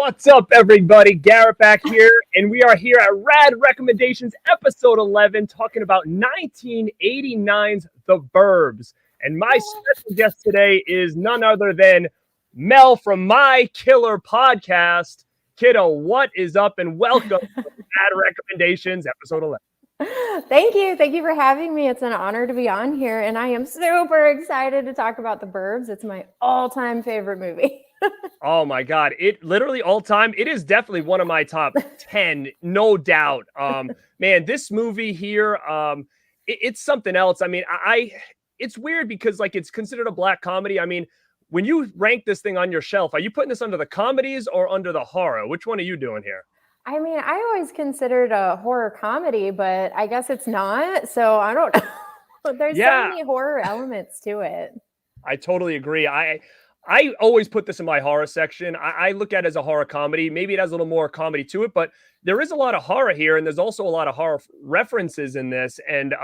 What's up, everybody? Garrett back here, and we are here at RAD Recommendations, episode 11, talking about 1989's The Burbs. And my special guest today is none other than Mel from My Killer Podcast. Kiddo, what is up? And welcome to RAD Recommendations, episode 11. Thank you. Thank you for having me. It's an honor to be on here, and I am super excited to talk about The Burbs. It's my all-time favorite movie. Oh my God. It literally all time. It is definitely one of my top 10, no doubt. Man, this movie here, it's something else. I mean, it's weird because like it's considered a black comedy. I mean, when you rank this thing on your shelf, are you putting this under the comedies or under the horror? Which one are you doing here? I mean, I always considered a horror comedy, but I guess it's not. So I don't know. There's so many horror elements to it. I totally agree. I always put this in my horror section. I look at it as a horror comedy. Maybe it has a little more comedy to it, but there is a lot of horror here, and there's also a lot of horror references in this. And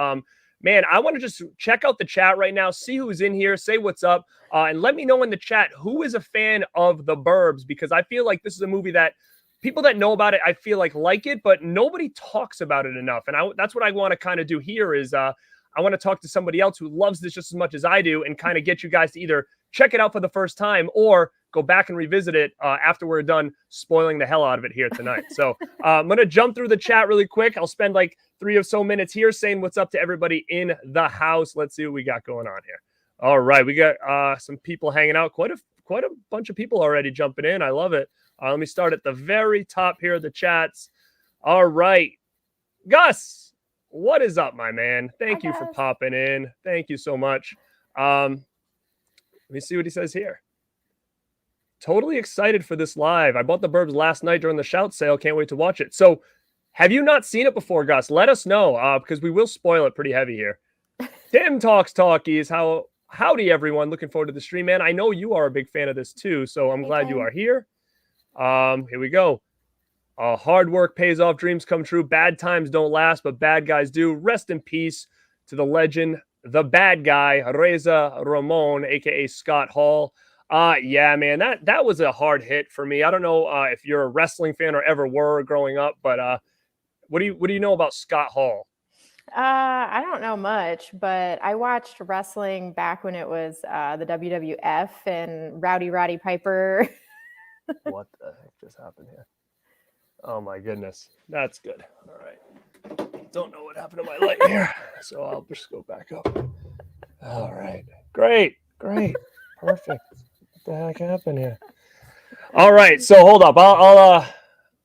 man, I want to just check out the chat right now, see who's in here, say what's up, and let me know in the chat who is a fan of The Burbs, because I feel like this is a movie that people that know about it, I feel like it, but nobody talks about it enough. And that's what I want to kind of do here is I want to talk to somebody else who loves this just as much as I do and kind of get you guys to either check it out for the first time or go back and revisit it after we're done spoiling the hell out of it here tonight. So I'm going to jump through the chat really quick. I'll spend like 3 or so minutes here saying what's up to everybody in the house. Let's see what we got going on here. All right. We got some people hanging out. Quite a bunch of people already jumping in. I love it. Let me start at the very top here of the chats. All right. Gus, what is up, my man? Thank you for popping in. Thank you so much. Let me see what he says here. Totally excited for this live. I bought The Burbs last night during the Shout sale. Can't wait to watch it. So have you not seen it before, Gus? Let us know because we will spoil it pretty heavy here. Tim Talks Talkies. Howdy, everyone. Looking forward to the stream, man. I know you are a big fan of this too, so I'm glad you are here. Here we go. Hard work pays off, dreams come true. Bad times don't last, but bad guys do. Rest in peace to the legend, the bad guy, Reza Ramon, aka Scott Hall. Yeah, man, that was a hard hit for me. I don't know if you're a wrestling fan or ever were growing up, but what do you know about Scott Hall? I don't know much, but I watched wrestling back when it was the WWF and Roddy Piper. What the heck just happened here? Oh my goodness. That's good. All right. Don't know what happened to my light here, so I'll just go back up. All right. Great. Perfect. What the heck happened here? All right. So hold up. I'll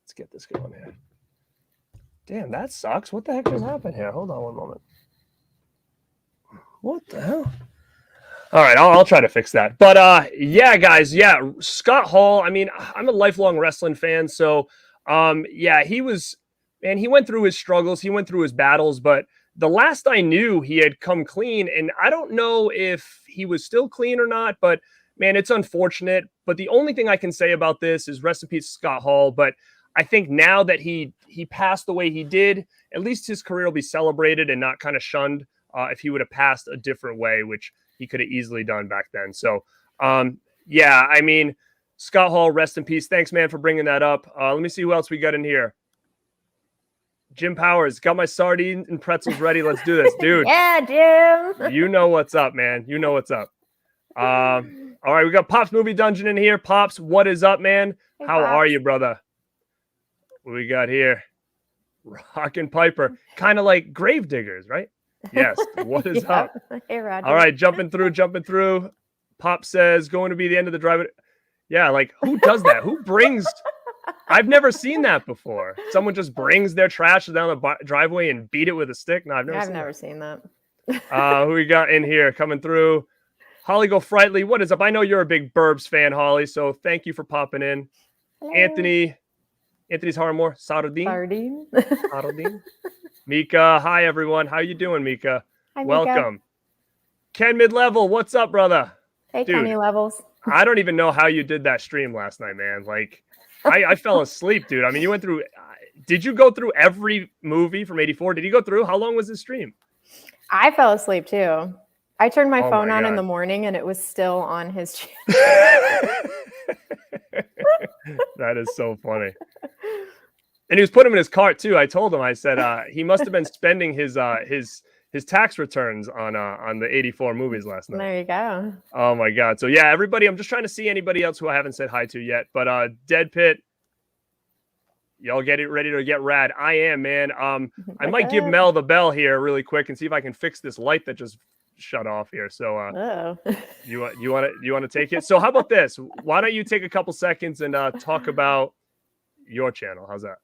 let's get this going here. Damn, that sucks. What the heck just happened here? Hold on one moment. What the hell? All right, I'll try to fix that. But yeah, guys, yeah, Scott Hall. I mean, I'm a lifelong wrestling fan, so yeah, he went through his struggles, he went through his battles, but the last I knew, he had come clean, and I don't know if he was still clean or not. But man, it's unfortunate. But the only thing I can say about this is rest in peace, Scott Hall. But I think now that he passed the way he did, at least his career will be celebrated and not kind of shunned if he would have passed a different way, which he could have easily done back then. So, yeah, I mean, Scott Hall, rest in peace. Thanks, man, for bringing that up. Let me see who else we got in here. Jim Powers, got my sardines and pretzels ready. Let's do this, dude. Yeah, Jim. You know what's up, man. You know what's up. All right, we got Pops Movie Dungeon in here. Pops, what is up, man? Hey, How Pops. are you, brother? What we got here? Rockin' Piper. Kind of like Gravediggers, right? Yes. What is up? Hey, Roger. All right, jumping through. Pop says, going to be the end of the driveway. Yeah, like, who does that? Who brings... I've never seen that before. Someone just brings their trash down the driveway and beat it with a stick? No, I've never seen that. Who we got in here coming through? Holly Go Frightly, what is up? I know you're a big Burbs fan, Holly, so thank you for popping in. Hello. Anthony's Harmore, Sardine. Mika, hi everyone. How you doing, Mika? Hi, Mika. Welcome. Ken Mid-Level, what's up, brother? Hey, Dude, Kenny Levels. I don't even know how you did that stream last night, man. Like, I fell asleep, dude. I mean, you went through. Did you go through every movie from '84? Did you go through? How long was the stream? I fell asleep too. I turned my Oh phone my on in God. the morning and it was still on his channel. That is so funny. And he was putting him in his cart too. I told him, I said, he must have been spending his tax returns on the 84 movies last night. There you go. Oh my God. So yeah, everybody, I'm just trying to see anybody else who I haven't said hi to yet. But Dead Pit, y'all get it ready to get rad. I am, man. I might give Mel the bell here really quick and see if I can fix this light that just shut off here. So you want to take it? So how about this? Why don't you take a couple seconds and talk about your channel? How's that?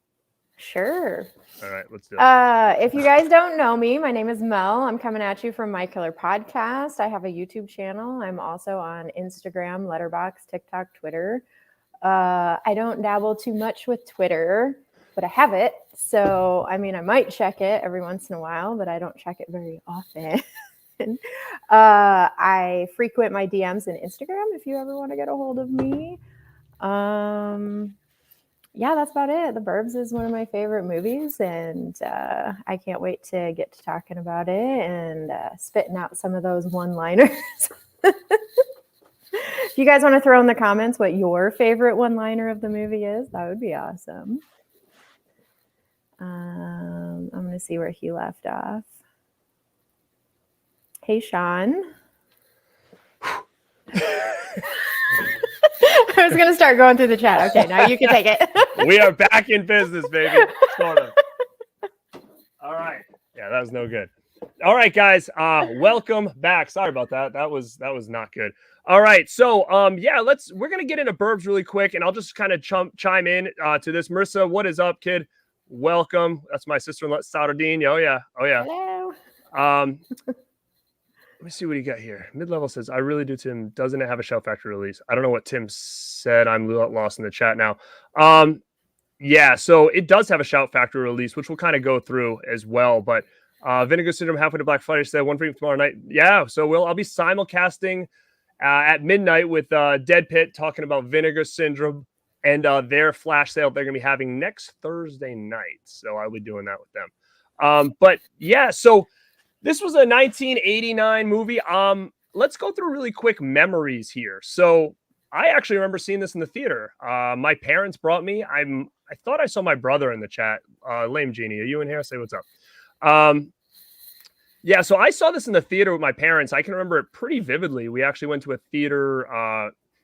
Sure. All right, let's do it. If you guys don't know me, my name is Mel. I'm coming at you from My Killer Podcast. I have a YouTube channel. I'm also on Instagram, Letterboxd, TikTok, Twitter. I don't dabble too much with Twitter, but I have it. So, I mean, I might check it every once in a while, but I don't check it very often. I frequent my DMs in Instagram if you ever want to get a hold of me. Yeah, that's about it. The Burbs is one of my favorite movies, and I can't wait to get to talking about it and spitting out some of those one-liners. If you guys want to throw in the comments what your favorite one-liner of the movie is, that would be awesome. I'm going to see where he left off. Hey, Sean. I was going to start going through the chat. Okay, now you can take it. We are back in business, baby. Sort of. All right. Yeah, that was no good. All right, guys. Welcome back. Sorry about that. That was not good. All right. So, yeah, we're going to get into Burbs really quick, and I'll just kind of chime in to this. Marissa, what is up, kid? Welcome. That's my sister-in-law, Saudadine. Oh, yeah. Oh, yeah. Hello. Let me see what he got here. Mid-level says, I really do, Tim. Doesn't it have a Shout Factory release? I don't know what Tim said. I'm lost in the chat now. Yeah, so it does have a Shout Factory release, which we'll kind of go through as well. But Vinegar Syndrome halfway to Black Friday said one for tomorrow night. Yeah, so I'll be simulcasting at midnight with Dead Pit talking about Vinegar Syndrome and their flash sale they're going to be having next Thursday night. So I'll be doing that with them. But yeah, so this was a 1989 movie. Let's go through really quick memories here. So I actually remember seeing this in the theater. My parents brought me. I thought I saw my brother in the chat. Lame Genie, are you in here? Say what's up. Yeah, so I saw this in the theater with my parents. I can remember it pretty vividly. We actually went to a theater,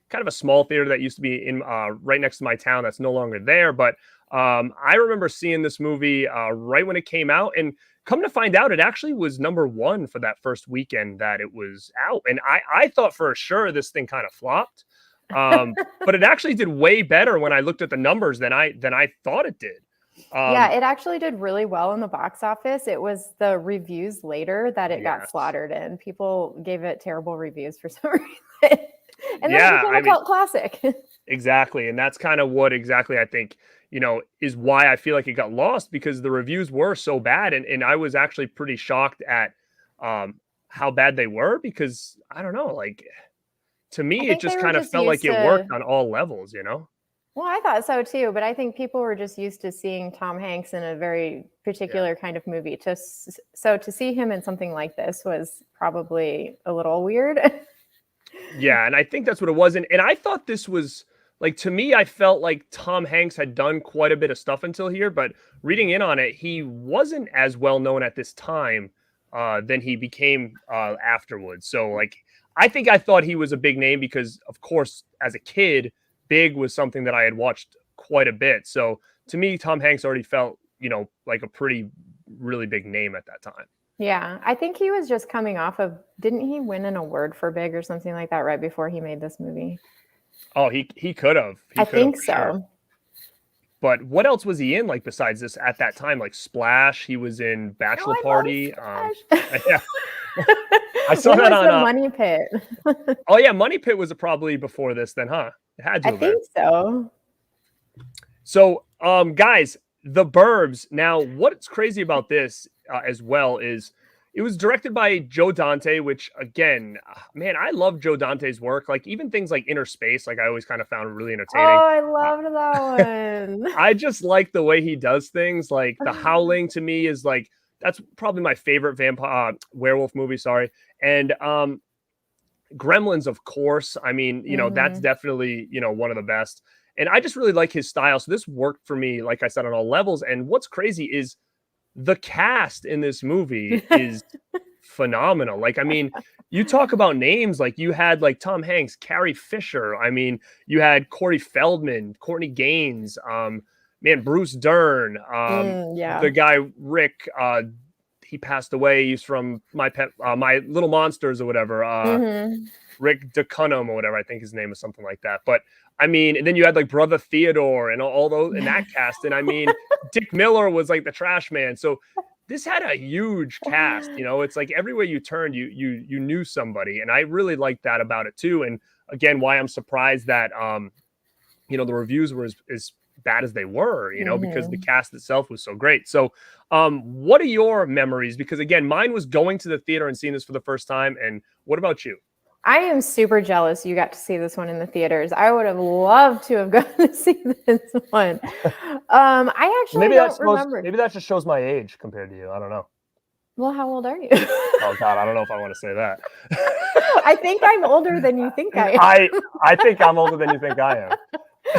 kind of a small theater that used to be in right next to my town that's no longer there. But I remember seeing this movie right when it came out, and come to find out, it actually was #1 for that first weekend that it was out. And I thought for sure this thing kind of flopped, but it actually did way better when I looked at the numbers than I thought it did. Yeah, it actually did really well in the box office. It was the reviews later that it got slaughtered in. People gave it terrible reviews for some reason. And then it became a cult classic. Exactly. And that's kind of what exactly I think, is why I feel like it got lost, because the reviews were so bad. And I was actually pretty shocked at how bad they were, because I don't know, like, to me, it just kind of felt like it worked on all levels, Well, I thought so too, but I think people were just used to seeing Tom Hanks in a very particular kind of movie. So to see him in something like this was probably a little weird. Yeah, and I think that's what it was. And I thought this was, like, to me, I felt like Tom Hanks had done quite a bit of stuff until here, but reading in on it, he wasn't as well known at this time than he became afterwards. So, like, I thought he was a big name because, of course, as a kid, Big was something that I had watched quite a bit. So to me, Tom Hanks already felt, like a really big name at that time. Yeah, I think he was just coming off of, didn't he win an award for Big or something like that right before he made this movie? Oh, he could have. I think so. Sure. But what else was he in, like, besides this at that time? Like Splash, he was in Bachelor Party. Yeah. I saw that on the Money Pit. Oh yeah, Money Pit was probably before this then, huh? It had to have been. I think so. So, guys, The Burbs. Now, what's crazy about this as well is it was directed by Joe Dante, which, again, man, I love Joe Dante's work. Like, even things like Inner Space, like, I always kind of found really entertaining. Oh, I loved that one. I just like the way he does things. Like, The Howling to me is like that's probably my favorite vampire werewolf movie. Sorry, and Gremlins, of course. I mean, that's definitely one of the best. And I just really like his style. So this worked for me, like I said, on all levels. And what's crazy is the cast in this movie is phenomenal. Like, I mean, you talk about names, like you had like Tom Hanks, Carrie Fisher. I mean, you had Corey Feldman, Courtney Gaines, man, Bruce Dern, the guy Rick, he passed away. He's from My Little Monsters or whatever. Rick DeCunham or whatever, I think his name is, something like that. But I mean, and then you had like Brother Theodore and all those in that cast. And I mean, Dick Miller was like the trash man. So this had a huge cast. It's like everywhere you turned, you knew somebody, and I really liked that about it too. And again, why I'm surprised that the reviews were as bad as they were, because the cast itself was so great. So what are your memories? Because again, mine was going to the theater and seeing this for the first time. And what about you? I am super jealous you got to see this one in the theaters. I would have loved to have gone to see this one. I actually don't remember. Maybe that just shows my age compared to you. I don't know. Well, how old are you? Oh God, I don't know if I want to say that. I think I'm older than you think I am. I think I'm older than you think I am.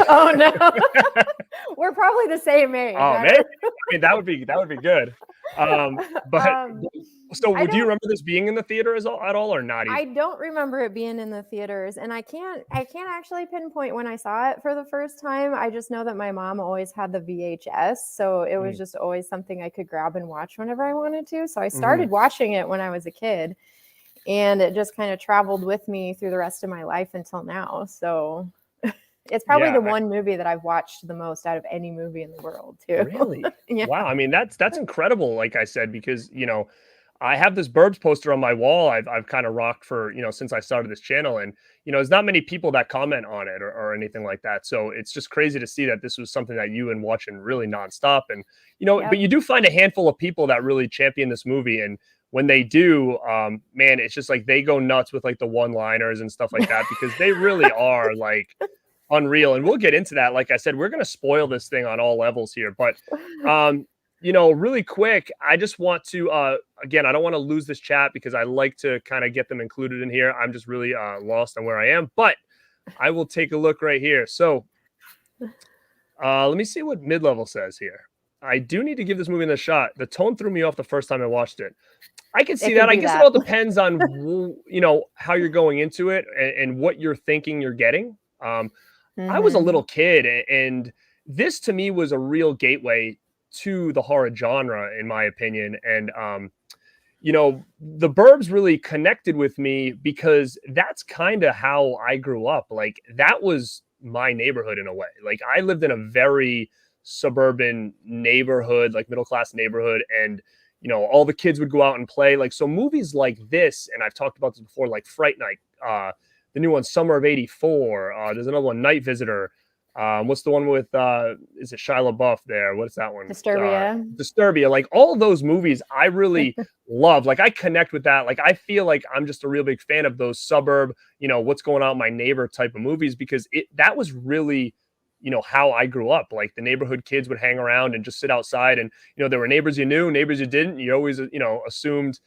Oh no, we're probably the same age. Oh, maybe. I mean, that would be good. So do you remember this being in the theater at all, or not even? I don't remember it being in the theaters, and I can't actually pinpoint when I saw it for the first time. I just know that my mom always had the VHS, so it was just always something I could grab and watch whenever I wanted to. So I started watching it when I was a kid, and it just kind of traveled with me through the rest of my life until now. So it's probably the one movie that I've watched the most out of any movie in the world too. Really? Yeah. Wow. I mean, that's incredible. Like I said, because, I have this Burbs poster on my wall. I've kind of rocked for, since I started this channel, and, there's not many people that comment on it or anything like that. So it's just crazy to see that this was something that you been watching really nonstop. And, but you do find a handful of people that really champion this movie. And when they do, man, it's just like they go nuts with like the one-liners and stuff like that, because they really are like unreal. And we'll get into that. Like I said, we're going to spoil this thing on all levels here, but really quick, I just want to again, I don't want to lose this chat because I like to kind of get them included in here. I'm just really lost on where I am, but I will take a look right here. So let me see what mid-level says here. I do need to give this movie a shot. The tone threw me off the first time I watched it. I can see that. I guess it all depends on how you're going into it and what you're thinking you're getting. I was a little kid, and this to me was a real gateway to the horror genre, in my opinion. And the Burbs really connected with me because that's kind of how I grew up. Like, that was my neighborhood in a way. Like, I lived in a very suburban neighborhood, like middle class neighborhood, and all the kids would go out and play. Like, so movies like this, and I've talked about this before, like Fright Night, the new one, Summer of '84. There's another one, Night Visitor. What's the one with is it Shia LaBeouf there? What's that one? Disturbia. Like, all of those movies I really love. Like, I connect with that. Like, I feel like I'm just a real big fan of those suburb, what's going on in my neighbor type of movies, because that was really how I grew up. Like, the neighborhood kids would hang around and just sit outside, and there were neighbors you knew, neighbors you didn't. You always assumed,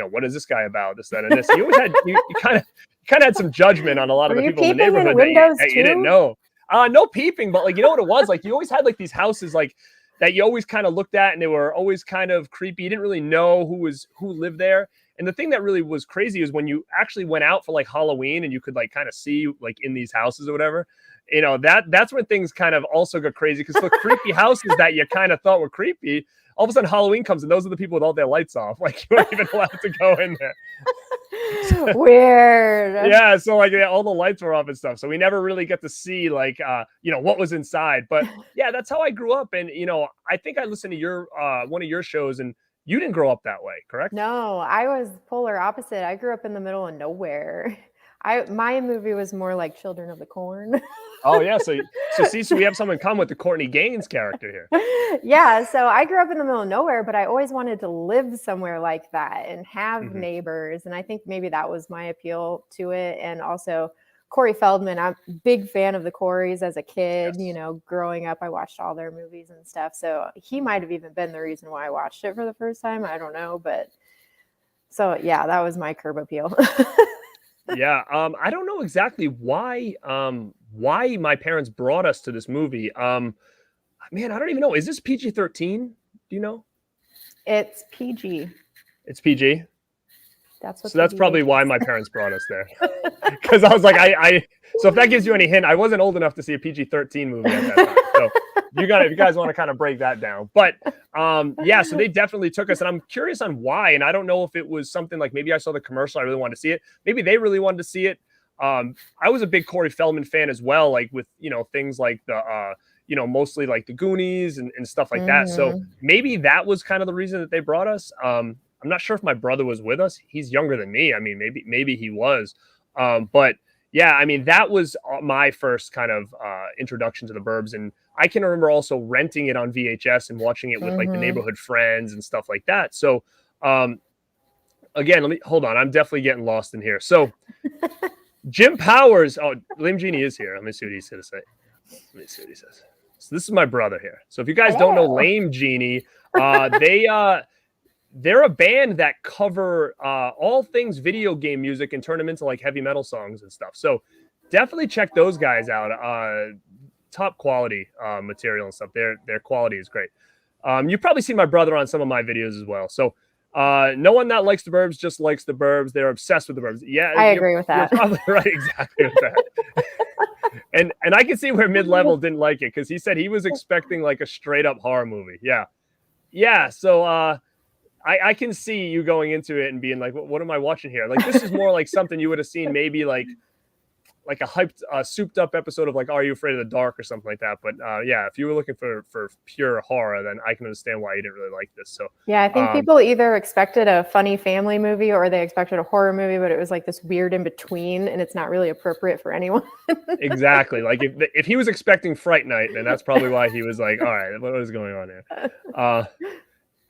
what is this guy about, this, that, and this. You always had you kind of had some judgment on a lot of the people in the neighborhood that you didn't know. No peeping, but like, what it was like, you always had like these houses like that you always kind of looked at, and they were always kind of creepy. You didn't really know who lived there. And the thing that really was crazy is when you actually went out for like Halloween and you could like kind of see like in these houses or whatever, that's when things kind of also got crazy, because the creepy houses that you kind of thought were creepy, all of a sudden Halloween comes and those are the people with all their lights off. Like, you weren't even allowed to go in there. Weird. Yeah, so like all the lights were off and stuff, so we never really get to see like what was inside. But yeah, that's how I grew up. And I think I listened to your one of your shows, and you didn't grow up that way, correct? No, I was polar opposite. I grew up in the middle of nowhere. My movie was more like Children of the Corn. Oh yeah, so we have something in common with the Courtney Gaines character here. Yeah, so I grew up in the middle of nowhere, but I always wanted to live somewhere like that and have neighbors, and I think maybe that was my appeal to it. And also Corey Feldman, I'm a big fan of the Coreys as a kid. Yes. You know, growing up, I watched all their movies and stuff. So he might have even been the reason why I watched it for the first time. I don't know, but so yeah, that was my Curb Appeal. Yeah, I don't know exactly why my parents brought us to this movie. Man, I don't even know. Is this PG-13? Do you know? It's PG. It's PG. That's what. So that's probably why my parents brought us there. Because I was like, so if that gives you any hint, I wasn't old enough to see a PG-13 movie at that time. So if you guys want to kind of break that down. But yeah, so they definitely took us, and I'm curious on why. And I don't know if it was something like maybe I saw the commercial, I really wanted to see it. Maybe they really wanted to see it. I was a big Corey Feldman fan as well, like with things like the mostly like the Goonies and stuff like that. So maybe that was kind of the reason that they brought us. I'm not sure if my brother was with us. He's younger than me. I mean, maybe he was. But yeah, I mean, that was my first kind of introduction to the Burbs. And I can remember also renting it on VHS and watching it with like the neighborhood friends and stuff like that. So again, hold on. I'm definitely getting lost in here. So Jim Powers. Oh, Lame Genie is here. Let me see what he's going to say. Let me see what he says. So this is my brother here. So if you guys don't know Lame Genie, they're a band that cover all things video game music and turn them into like heavy metal songs and stuff. So definitely check those guys out. Top quality material and stuff. Their quality is great. You've probably seen my brother on some of my videos as well. So no one that likes the Burbs just likes the Burbs. They're obsessed with the Burbs. Yeah, I agree with that. You're probably right. Exactly with that. And I can see where mid-level didn't like it because he said he was expecting like a straight up horror movie. Yeah. So I can see you going into it and being like, what am I watching here? Like, this is more like something you would have seen maybe like a hyped, souped up episode of like, Are You Afraid of the Dark or something like that. But yeah, if you were looking for pure horror, then I can understand why you didn't really like this. So yeah, I think people either expected a funny family movie or they expected a horror movie, but it was like this weird in between, and it's not really appropriate for anyone. Exactly. Like if he was expecting Fright Night, then that's probably why he was like, all right, what is going on here?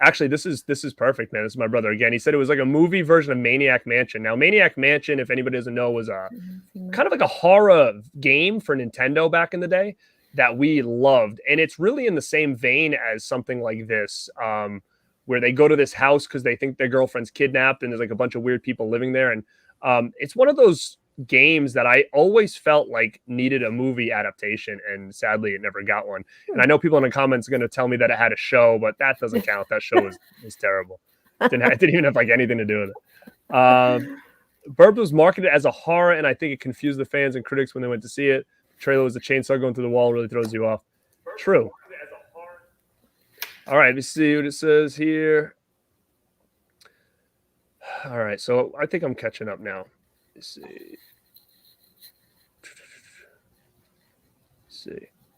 Actually, this is perfect, man. This is my brother again. He said it was like a movie version of Maniac Mansion. Now, Maniac Mansion, if anybody doesn't know, was a kind of like a horror game for Nintendo back in the day that we loved. And it's really in the same vein as something like this, where they go to this house because they think their girlfriend's kidnapped and there's like a bunch of weird people living there. And it's one of those games that I always felt like needed a movie adaptation, and sadly it never got one. And I know people in the comments are going to tell me that it had a show, but that doesn't count. That show was terrible. It didn't even have like anything to do with it. Burbs was marketed as a horror, and I think it confused the fans and critics when they went to see it. The trailer was a chainsaw going through the wall, really throws you off. True. All right, let me see what it says here. All right, so I think I'm catching up now. Let's see.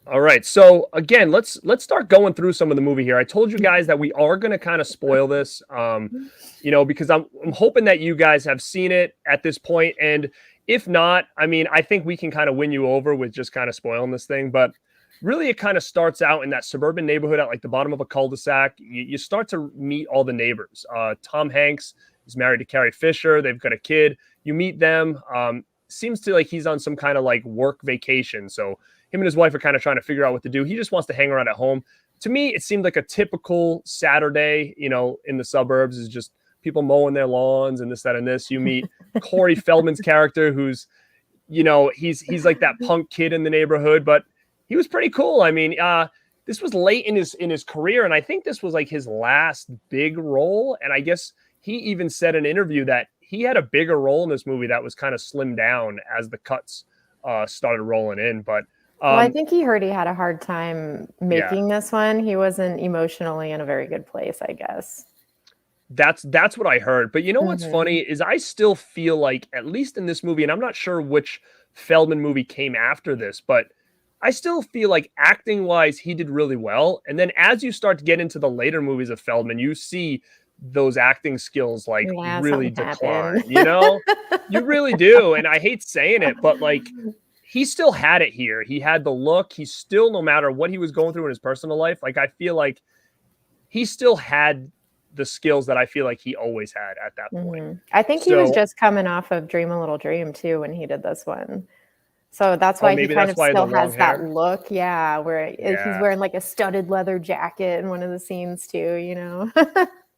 All right. So again, let's start going through some of the movie here. I told you guys that we are going to kind of spoil this, because I'm hoping that you guys have seen it at this point. And if not, I mean, I think we can kind of win you over with just kind of spoiling this thing. But really, it kind of starts out in that suburban neighborhood at like the bottom of a cul-de-sac. You start to meet all the neighbors. Tom Hanks is married to Carrie Fisher. They've got a kid. You meet them. Seems to like he's on some kind of like work vacation. So him and his wife are kind of trying to figure out what to do. He just wants to hang around at home. To me, it seemed like a typical Saturday, in the suburbs, is just people mowing their lawns and this, that, and this. You meet Corey Feldman's character, who's, he's like that punk kid in the neighborhood, but he was pretty cool. I mean, this was late in his career, and I think this was like his last big role. And I guess he even said in an interview that he had a bigger role in this movie that was kind of slimmed down as the cuts started rolling in. But well, I think he heard he had a hard time making this one. He wasn't emotionally in a very good place, I guess. That's what I heard. But you know what's funny is I still feel like, at least in this movie, and I'm not sure which Feldman movie came after this, but I still feel like acting wise, he did really well. And then as you start to get into the later movies of Feldman, you see those acting skills like really decline. You really do. And I hate saying it, but like he still had it here. He had the look. He still, no matter what he was going through in his personal life, like I feel like he still had the skills that I feel like he always had at that point. I think he was just coming off of Dream a Little Dream too when he did this one. So that's Oh, why he maybe kind that's of why the still long has that hair. look. Yeah, where he's Yeah. wearing like a studded leather jacket in one of the scenes too, you know.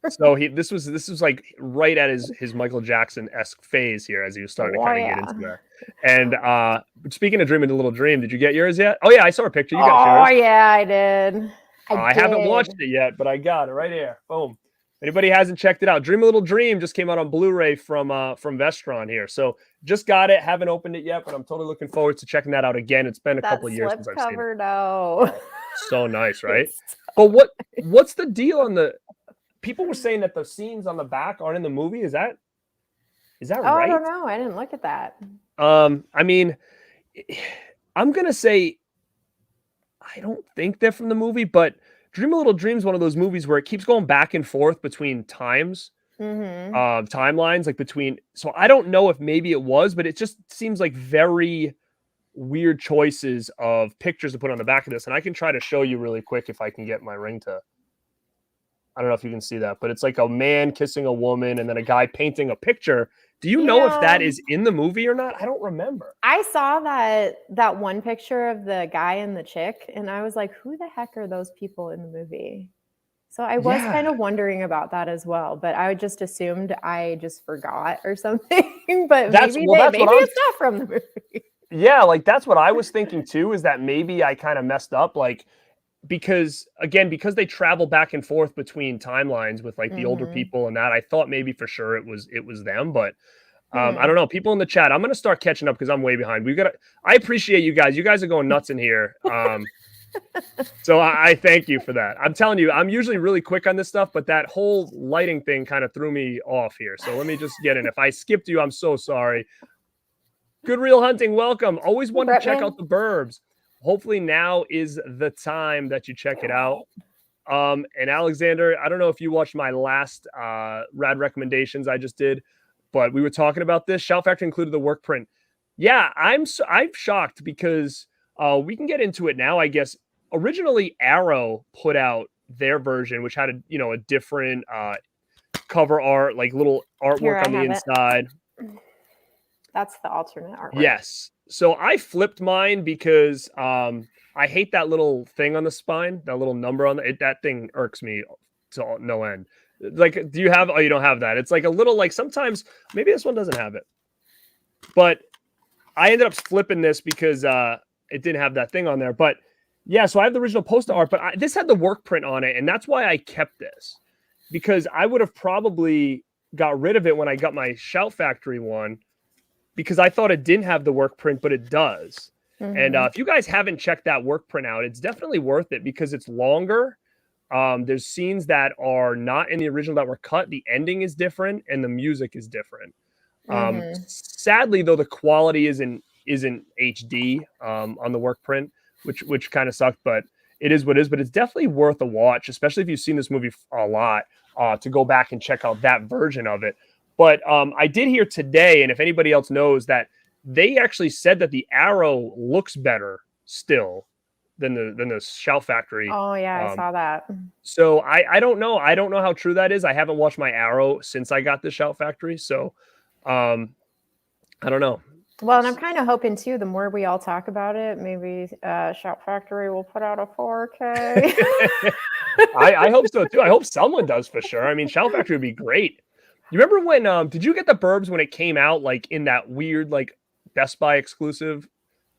So this was like right at his Michael Jackson-esque phase here as he was starting to Oh kind of get into yeah. that. And speaking of dreaming a little dream, did you get yours yet? Oh yeah, I saw a picture. You got Oh yours. yeah, I did. I I haven't did. watched it yet, but I got it right here. Boom. Anybody hasn't checked it out? Dream a Little Dream just came out on Blu-ray from Vestron here. So just got it. Haven't opened it yet, but I'm totally looking forward to checking that out again. It's been a That couple of years since I've seen it. slipcover though. So nice, right? It's But what's the deal on the people were saying that the scenes on the back aren't in the movie? Is that Oh, I right? don't know. I didn't look at that. I mean, I'm gonna say I don't think they're from the movie, but Dream a Little Dream is one of those movies where it keeps going back and forth between Mhm. timelines, like between. So I don't know if maybe it was, but it just seems like very weird choices of pictures to put on the back of this. And I can try to show you really quick if I can get my ring to. I don't know if you can see that, but it's like a man kissing a woman and then a guy painting a picture. Do you You know if that know, is in the movie or not? I don't remember. I saw that one picture of the guy and the chick, and I was like, who the heck are those people in the movie? So I was Yeah, kind of wondering about that as well, but I just assumed I just forgot or something. But that's maybe well, that's maybe what I'm. it's not from the movie. Yeah, like that's what I was thinking too. Is that maybe I kind of messed up, like because again, because they travel back and forth between timelines with like the older Mhm. people and that, I thought maybe for sure it was them, but I Hmm. don't know. People in the chat, I'm gonna start catching up because I'm way behind. We got to. I appreciate you guys. You guys are going nuts in here. So I thank you for that. I'm telling you, I'm usually really quick on this stuff, but that whole lighting thing kind of threw me off here. So let me just get in. If I skipped you, I'm so sorry. Good Real Hunting, welcome. Always wanted to check out Brett the Burbs. Hopefully now is the time that you check it out. And Alexander, I don't know if you watched my last rad recommendations I just did, but we were talking about this. Shout Factory included the work print. Yeah, I'm shocked because we can get into it now. I guess originally Arrow put out their version, which had a different cover art, like little Here, artwork I on the have it. inside. That's the alternate artwork. Yes. So I flipped mine because I hate that little thing on the spine, that little number on it. That thing irks me to no end. Like, do you have? Oh, you don't have that. It's like a little like sometimes maybe this one doesn't have it, but I ended up flipping this because it didn't have that thing on there. But yeah, so I have the original poster art, but this had the work print on it, and that's why I kept this because I would have probably got rid of it when I got my Shout Factory one because I thought it didn't have the work print, but it does. And Hmm. if you guys haven't checked that work print out, it's definitely worth it because it's longer. There's scenes that are not in the original that were cut. The ending is different and the music is different. Hmm. Sadly, though, the quality isn't HD on the work print, which kind of sucked, but it is what it is. But it's definitely worth a watch, especially if you've seen this movie a lot, to go back and check out that version of it. But I did hear today, and if anybody else knows that they actually said that the Arrow looks better still than the Shout Factory. Oh yeah, I Um, saw that. so I don't know. I don't know how true that is. I haven't watched my Arrow since I got the Shout Factory. So um, I don't know. Well, and I'm kind of hoping too, the more we all talk about it, maybe Shout Factory will put out a 4K. I hope so too. I hope someone does for sure. I mean, Shout Factory would be great. You remember when did you get the Burbs when it came out like in that weird like Best Buy exclusive?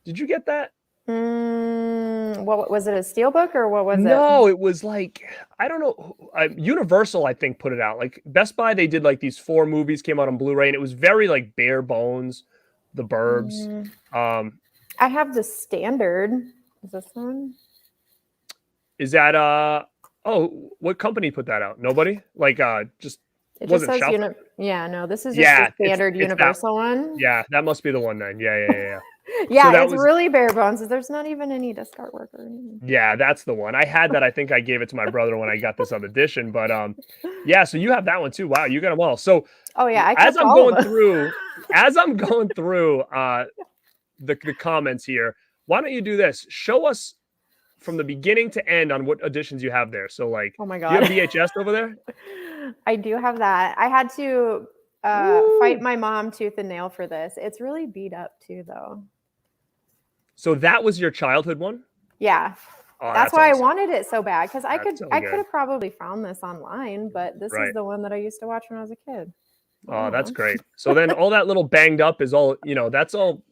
Did you get that? What was it, a steelbook or what was it? No, it was like I don't know. Universal, I think, put it out. Like Best Buy, they did like these 4 movies came out on Blu-ray, and it was very like bare bones. The Burbs. Mm, Um, I have the standard. Is this one? is that oh, what company put that out? Nobody? Like just It just wasn't says Shout. yeah, no, this is just the Yeah, standard it's that. Universal one. Yeah, that must be the one then. Yeah. So Yeah, that it's was really bare bones. There's not even any disc artwork or anything. yeah, that's the one. I had that. I think I gave it to my brother when I got this on edition. But yeah, so you have that one too. Wow, you got them all. So Oh yeah, I as kept I'm all of going them. through, as I'm going through the comments here, why don't you do this? Show us from the beginning to end on what editions you have there. So like, Oh my do you have god. VHS over there? I do have that. I had to fight Woo! my mom tooth and nail for this. It's really beat up too, though. So that was your childhood one? Yeah. Oh, That's why awesome. I wanted it so bad, because I could So I good. could have probably found this online, but this Right. is the one that I used to watch when I was a kid. Oh, that's Aw. great. So then all that little banged up is all, that's all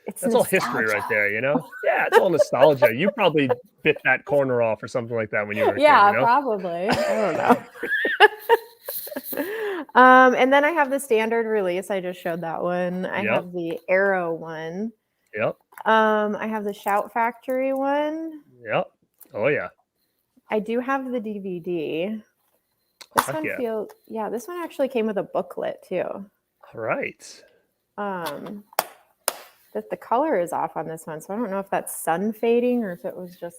It's history right nostalgia. there, Yeah, it's all nostalgia. You probably bit that corner off or something like that when you were a kid, Yeah, probably. I don't know. And then I have the standard release. I just showed that one. I Yep. have the Arrow one. Yep. I have the Shout Factory one. Yep. Oh yeah. I do have the DVD. This Heck one yeah. this one actually came with a booklet too. All right. That the color is off on this one, so I don't know if that's sun fading or if it was just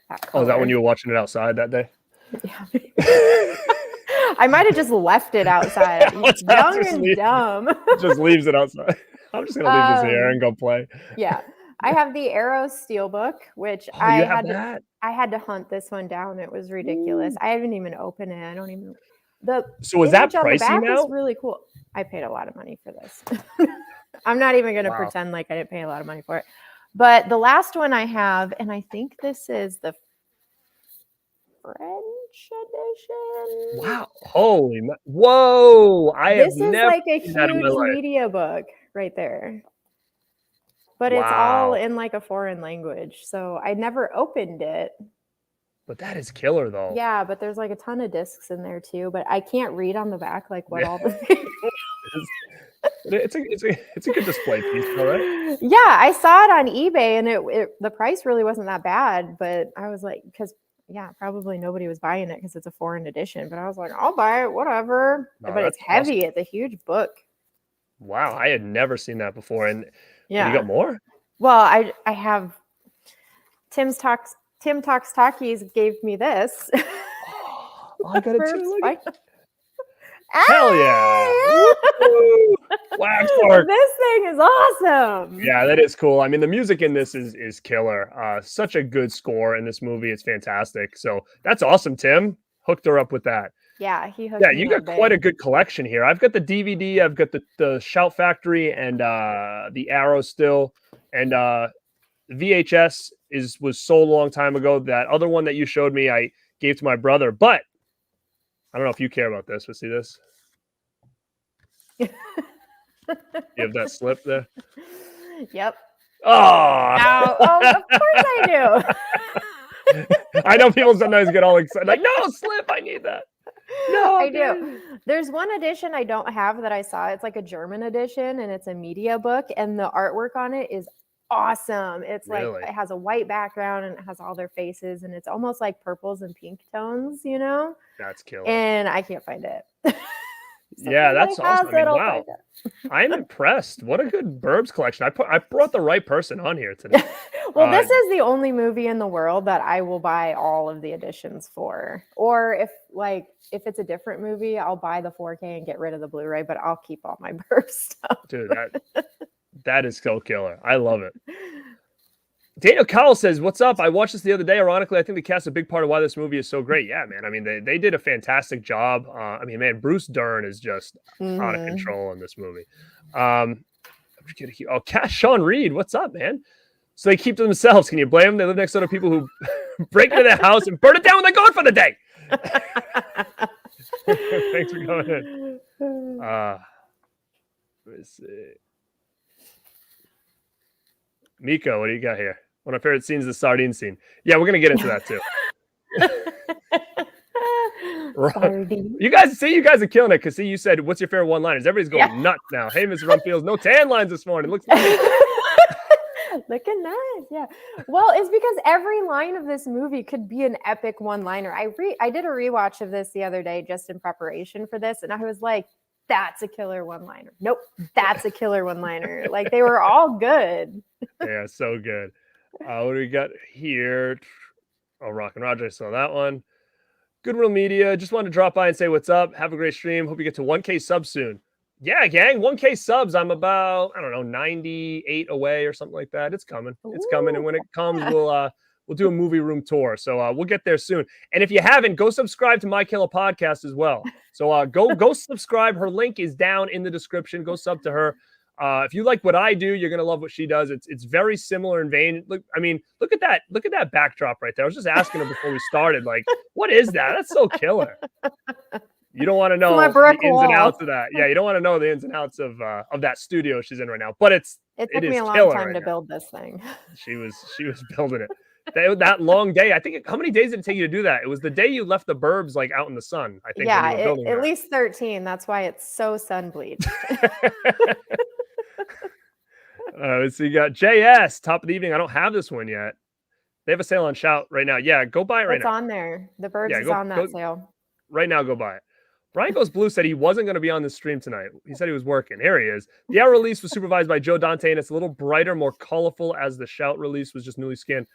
that color. Oh, is that when you were watching it outside that day? Yeah. I might have just left it outside. Young and dumb. Just leaves it outside. I'm just gonna leave this here and go play. Yeah. I have the Arrow Steelbook, which Oh, I you have that? I had to hunt this one down. It was ridiculous. I haven't even opened it. I don't even So is that image on the pricey back now? is really cool. I paid a lot of money for this. I'm not even going to pretend like I didn't pay a lot of money for it. But the last one I have, and I think this is the French edition. Wow. Holy whoa. This is never like a seen that in my huge life. media book right there. But it's all in like a foreign language. So I never opened it. But that is killer though. Yeah, but there's like a ton of discs in there too. But I can't read on the back like what all the It's a good display piece, all right? Yeah, I saw it on eBay and the price really wasn't that bad, but I was like, because probably nobody was buying it because it's a foreign edition. But I was like, I'll buy it, whatever. No, but it's heavy. Awesome. It's a huge book. Wow, I had never seen that before. And you got more? Well, I have Tim Talks Talkies gave me this. Oh, I got it too. Hell yeah. Wax Park. This thing is awesome. Yeah, that is cool. I mean, the music in this is killer. Such a good score in this movie. It's fantastic. So that's awesome, Tim. Hooked her up with that. Yeah, he hooked me you got quite a good collection here. I've got the DVD, I've got the Shout Factory and the Arrow still. And VHS was sold a long time ago. That other one that you showed me, I gave to my brother. But I don't know if you care about this. But see this? You have that slip there? Yep. Oh, of course I do. I know people sometimes get all excited. Like, no, slip. I need that. No, I do. There's one edition I don't have that I saw. It's like a German edition and it's a media book. And the artwork on it is awesome. It's like it has a white background and it has all their faces. And it's almost like purples and pink tones, That's killer. And I can't find it. Yeah, that's awesome. I mean, wow. I'm impressed. What a good Burbs collection. I brought the right person on here today. Well, this is the only movie in the world that I will buy all of the editions for. Or if it's a different movie, I'll buy the 4K and get rid of the Blu-ray, but I'll keep all my Burbs stuff. Dude, that is so killer. I love it. Daniel Cowell says, what's up? I watched this the other day. Ironically, I think the cast is a big part of why this movie is so great. Yeah, man. I mean, they did a fantastic job. I mean, man, Bruce Dern is just out of control in this movie. Sean Reed, what's up, man? So they keep to themselves. Can you blame them? They live next to other people who break into their house and burn it down when they're gone for the day. Thanks for coming in. Let's see. Miko, what do you got here? One of my favorite scenes is the sardine scene. Yeah, we're going to get into that too. You guys are killing it because you said, what's your favorite one-liners? Everybody's going nuts now. Hey, Mr. Rumfields, no tan lines this morning. Looks looking nice. Yeah. Well, it's because every line of this movie could be an epic one-liner. I did a rewatch of this the other day just in preparation for this, and I was like, that's a killer one-liner. Nope, that's a killer one-liner. Like, they were all good. Yeah, so good. What do we got here? Oh, Rock and Roger, I saw that one. Goodwill Media, just wanted to drop by and say what's up. Have a great stream. Hope you get to 1K subs soon. Yeah, gang, 1K subs. I'm about, 98 away or something like that. It's coming. It's coming. And when it comes, we'll do a movie room tour. So we'll get there soon. And if you haven't, go subscribe to My Killer Podcast as well. So go subscribe. Her link is down in the description. Go sub to her. If you like what I do, you're gonna love what she does. It's very similar in vein. Look, I mean, look at that backdrop right there. I was just asking her before we started, like, what is that? That's so killer. You don't want to know the ins and outs of that. Yeah, you don't want to know the ins and outs of that studio she's in right now. But it took me is a long killer time right to now. build this thing. She was building it. That long day. I think how many days did it take you to do that? It was the day you left the Burbs like out in the sun. I think. Yeah, when you were building at that. least 13. That's why it's so sun bleached. So you got JS top of the evening. I don't have this one yet. They have a sale on Shout right now. Yeah, go buy it right now. It's on there. The Burbs is on that sale. Right now, go buy it. Brian Goes Blue said he wasn't going to be on the stream tonight. He said he was working. Here he is. The Out release was supervised by Joe Dante, and it's a little brighter, more colorful as the Shout release was just newly scanned.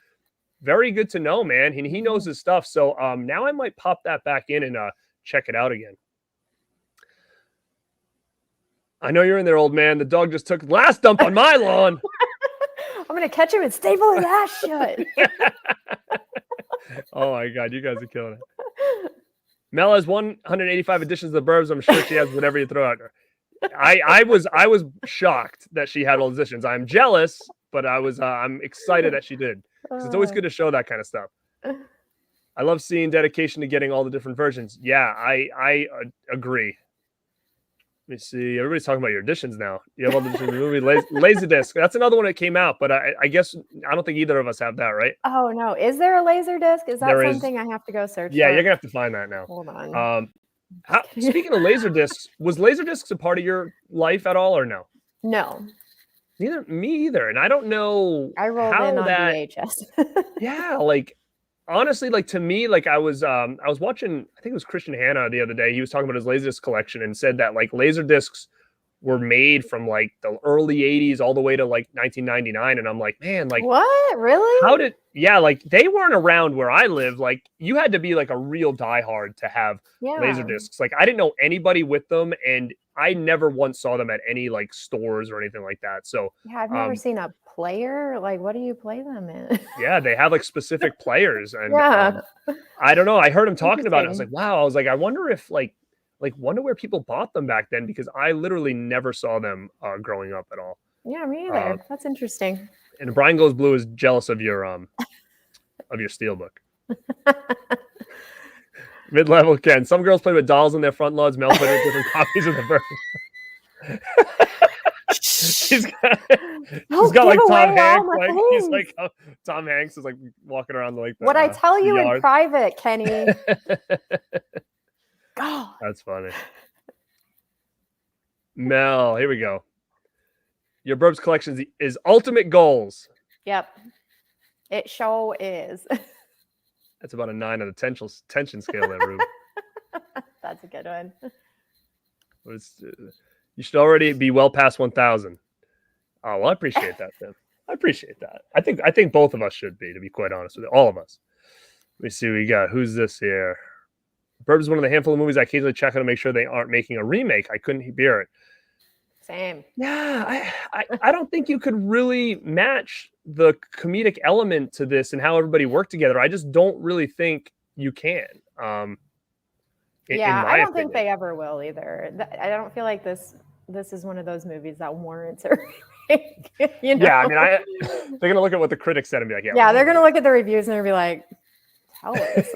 Very good to know, man. He knows his stuff. So now I might pop that back in and check it out again. I know you're in there, old man. The dog just took the last dump on my lawn. I'm going to catch him and staple his ass shut. Oh, my God. You guys are killing it. Mel has 185 editions of the Burbs. I'm sure she has whatever you throw at her. I was shocked that she had all the editions. I'm jealous, but I'm excited that she did. Because it's always good to show that kind of stuff. I love seeing dedication to getting all the different versions. Yeah, I agree. Let me see. Everybody's talking about your editions now. You have all the editions of the movie. Laserdisc. That's another one that came out, but I guess I don't think either of us have that, right? Oh, no. Is there a Laserdisc? Is that something I have to go search for? Yeah, you're going to have to find that now. Hold on. Speaking of Laserdiscs, was Laserdiscs a part of your life at all or no? No. Neither me either. And I don't know I rolled in on VHS. Yeah, like honestly, like to me, like I was watching, I think it was Christian Hanna the other day. He was talking about his Laserdisc collection and said that like Laserdiscs were made from like the early 80s all the way to like 1999. And I'm like, man, like what? Really? Like they weren't around where I live. Like you had to be like a real diehard to have Laserdiscs. Like I didn't know anybody with them, and I never once saw them at any like stores or anything like that. So yeah, I've never seen a player. Like, what do you play them in? Yeah, they have like specific players, and I don't know. I heard him talking about it. I was like, wow. I was like, I wonder if wonder where people bought them back then, because I literally never saw them growing up at all. Yeah, me either. That's interesting. And Brian Goes Blue is jealous of your steelbook. Mid-level Ken. Some girls play with dolls in their front lawns. Mel played with different copies of the version. She's got like Tom Hanks. Like he's like Tom Hanks is like walking around like what I tell you in private, Kenny. God, that's funny. Mel, here we go. Your Burbs collection is ultimate goals. Yep, it sure is. That's about a 9 on the tension scale there, Rube. That's a good one. You should already be well past 1,000. Oh, well, I appreciate that, Tim. I appreciate that. I think both of us should be, to be quite honest with you. All of us. Let me see what we got. Who's this here? Burbs is one of the handful of movies I occasionally check out to make sure they aren't making a remake. I couldn't bear it. Same. Yeah, I don't think you could really match the comedic element to this and how everybody worked together. I just don't really think you can. I don't think they ever will either. I don't feel like this is one of those movies that warrants a remake. You know? Yeah, I mean, they're gonna look at what the critics said and be like, yeah, they're gonna look at the reviews and they'll be like, tell us.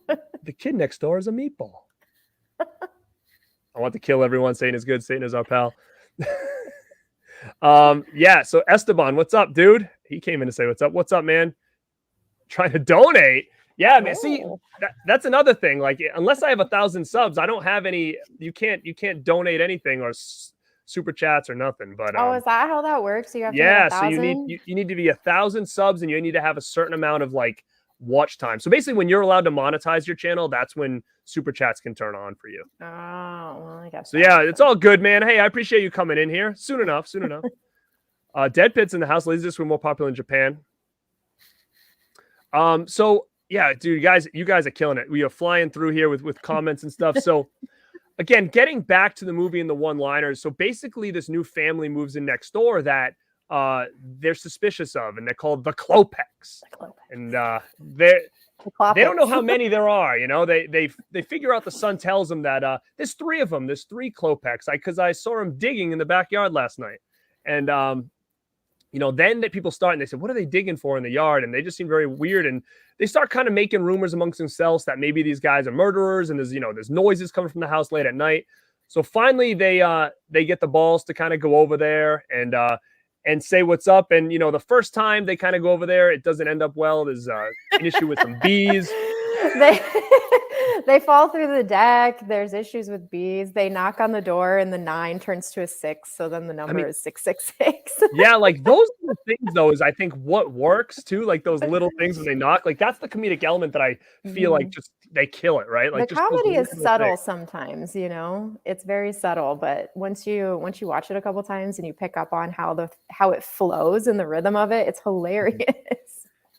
The kid next door is a meatball. I want to kill everyone. Satan is good. Satan is our pal. Yeah. So Esteban, what's up, dude? He came in to say, what's up? What's up, man? Trying to donate. Yeah, man. See, that's another thing. Like, unless I have 1,000 subs, I don't have any. You can't donate anything or super chats or nothing. But is that how that works? You have to have 1,000? So you need to be 1,000 subs, and you need to have a certain amount of like watch time. So basically, when you're allowed to monetize your channel, that's when super chats can turn on for you. Oh, well, I guess. So yeah, it's all good, man. Hey, I appreciate you coming in here. Soon enough. Dead Pits in the house. Laserdiscs were more popular in Japan. So yeah, dude, you guys are killing it. We are flying through here with comments and stuff. So again, getting back to the movie and the one-liners. So basically, this new family moves in next door that they're suspicious of, and they're called the Klopex. And they don't know how many there are. You know, they figure out the son tells them that there's 3 of them. There's 3 Klopeks. Because I saw him digging in the backyard last night, and you know, then that people start and they said, what are they digging for in the yard? And they just seem very weird. And they start kind of making rumors amongst themselves that maybe these guys are murderers. And there's noises coming from the house late at night. So finally they get the balls to kind of go over there and say what's up. And, you know, the first time they kind of go over there, it doesn't end up well. There's an issue with some bees. They fall through the deck. There's issues with bees. They knock on the door and the 9 turns to a 6. So then the number is 666. Yeah, like those things though is I think what works too. Like those little things when they knock, like that's the comedic element that I feel like just they kill it, right? Like the comedy is subtle sometimes, you know, it's very subtle. But once you watch it a couple times and you pick up on how it flows and the rhythm of it, it's hilarious.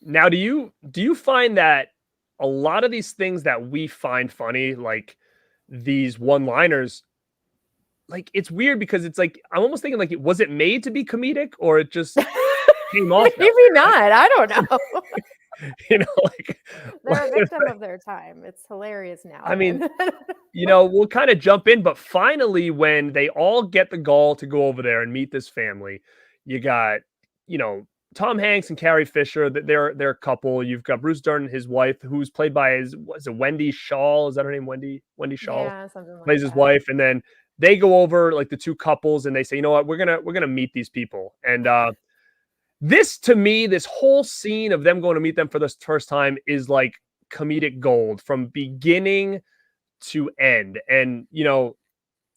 Now, do you find that a lot of these things that we find funny, like these one-liners, like it's weird because it's like I'm almost thinking like was it made to be comedic or it just came off? Maybe not. I don't know. You know, like they're a victim of their time. It's hilarious now. I mean, you know, we'll kind of jump in, but finally, when they all get the gall to go over there and meet this family, you got, you know, Tom Hanks and Carrie Fisher, they're a couple. You've got Bruce Dern and his wife, who's played by Wendy Shaw? Is that her name? Wendy Shaw? Yeah, something like plays that. His wife, and then they go over like the 2 couples, and they say, you know what, we're gonna meet these people. And this to me, this whole scene of them going to meet them for the first time is like comedic gold from beginning to end. And you know,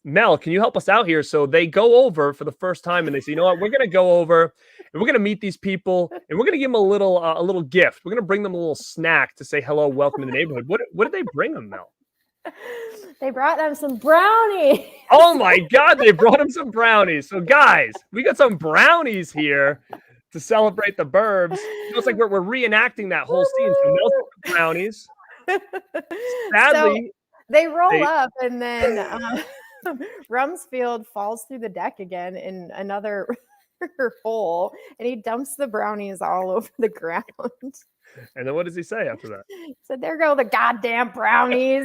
Mel, can you help us out here? So they go over for the first time and they say, you know what, we're going to go over and we're going to meet these people and we're going to give them a little gift. We're going to bring them a little snack to say hello, welcome to the neighborhood. What did they bring them, Mel? They brought them some brownies. Oh my God, they brought them some brownies. So guys, we got some brownies here to celebrate the Burbs. You know, it's like we're reenacting that whole scene. So Mel's got the brownies. Sadly, so they roll up and then Rumsfeld falls through the deck again in another hole, and he dumps the brownies all over the ground. And then what does he say after that? He said, there go the goddamn brownies.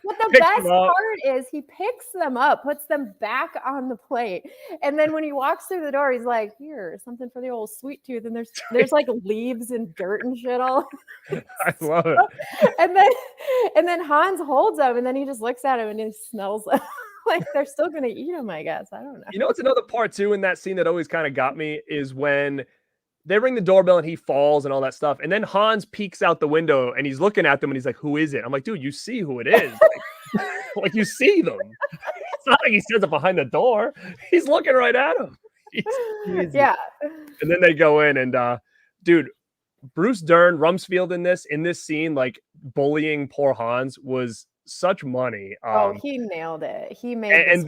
But the best part is he picks them up, puts them back on the plate. And then when he walks through the door, he's like, here, something for the old sweet tooth. And there's like leaves and dirt and shit all. I love it. And then Hans holds them and then he just looks at him and he smells them. Like they're still going to eat them, I guess. I don't know. You know, it's another part too in that scene that always kind of got me is when they ring the doorbell and he falls and all that stuff. And then Hans peeks out the window and he's looking at them and he's like, who is it? I'm like, dude, you see who it is. Like you see them. It's not like he stands up behind the door. He's looking right at him. Yeah. And then they go in and dude, Bruce Dern, Rumsfeld in this scene, like bullying poor Hans was such money. He nailed it. He made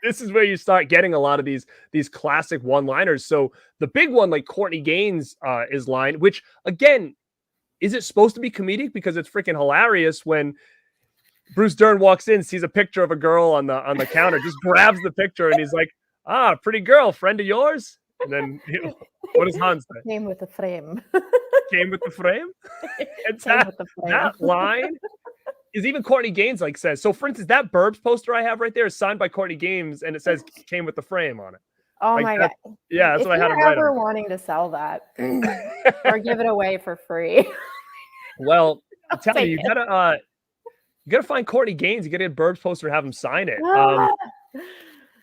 this is where you start getting a lot of these classic one-liners. So the big one, like Courtney Gaines is line, which again, is it supposed to be comedic? Because it's freaking hilarious when Bruce Dern walks in, sees a picture of a girl on the counter, just grabs the picture and he's like, pretty girl, friend of yours? And then what does Hans say? Came with the frame. Came with the frame? And that line is even Courtney Gaines like says. So for instance, that Burbs poster I have right there is signed by Courtney Gaines and it says came with the frame on it. Oh like my God. Yeah, that's if what I had to you're write. Ever wanting to sell that or give it away for free. Well, I'm telling you, you gotta find Courtney Gaines. You gotta get a Burbs poster and have him sign it.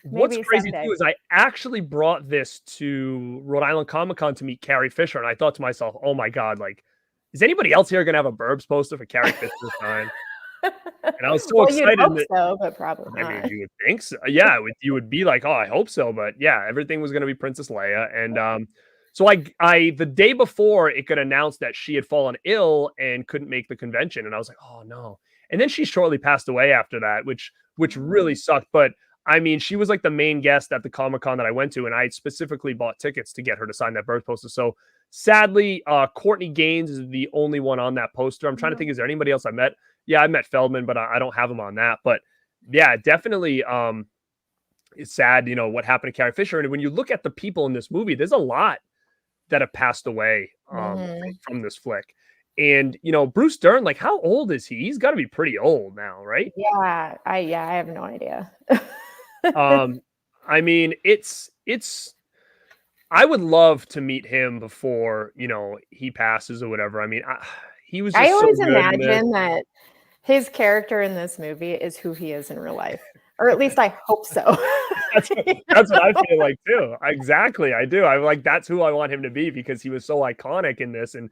What's crazy too is I actually brought this to Rhode Island Comic Con to meet Carrie Fisher, and I thought to myself, "Oh my God, like, is anybody else here gonna have a Burbs poster for Carrie Fisher to sign?" And I was so excited. You'd hope so, but probably not. I mean, you would think so. Yeah, you would be like, "Oh, I hope so," but yeah, everything was gonna be Princess Leia, and so I the day before it got announced that she had fallen ill and couldn't make the convention, and I was like, "Oh no!" And then she shortly passed away after that, which really sucked, but. I mean, she was like the main guest at the Comic-Con that I went to, and I specifically bought tickets to get her to sign that Burbs poster. So sadly, Courtney Gaines is the only one on that poster. I'm trying to think, is there anybody else I met? Yeah, I met Feldman, but I don't have him on that. But yeah, definitely it's sad, you know, what happened to Carrie Fisher. And when you look at the people in this movie, there's a lot that have passed away from this flick. And Bruce Dern, like, how old is he? He's got to be pretty old now, right? Yeah, I have no idea. I mean, it's I would love to meet him before, he passes or whatever. I mean, he was I just so always good in this. imagine that his character in this movie is who he is in real life, or at least I hope so. That's what I feel like too. Exactly, I do. I'm like, that's who I want him to be because he was so iconic in this, and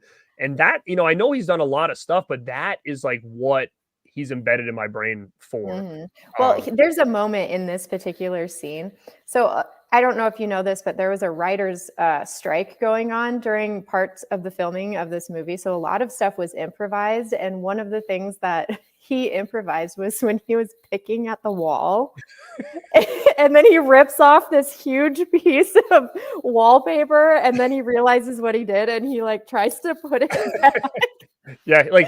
that, I know he's done a lot of stuff, but that is like what he's embedded in my brain for. Mhm. Well, there's a moment in this particular scene. So I don't know if you know this, but there was a writer's strike going on during parts of the filming of this movie. So a lot of stuff was improvised. And one of the things that he improvised was when he was picking at the wall. And then he rips off this huge piece of wallpaper. And then he realizes what he did. And he like tries to put it back. Yeah, like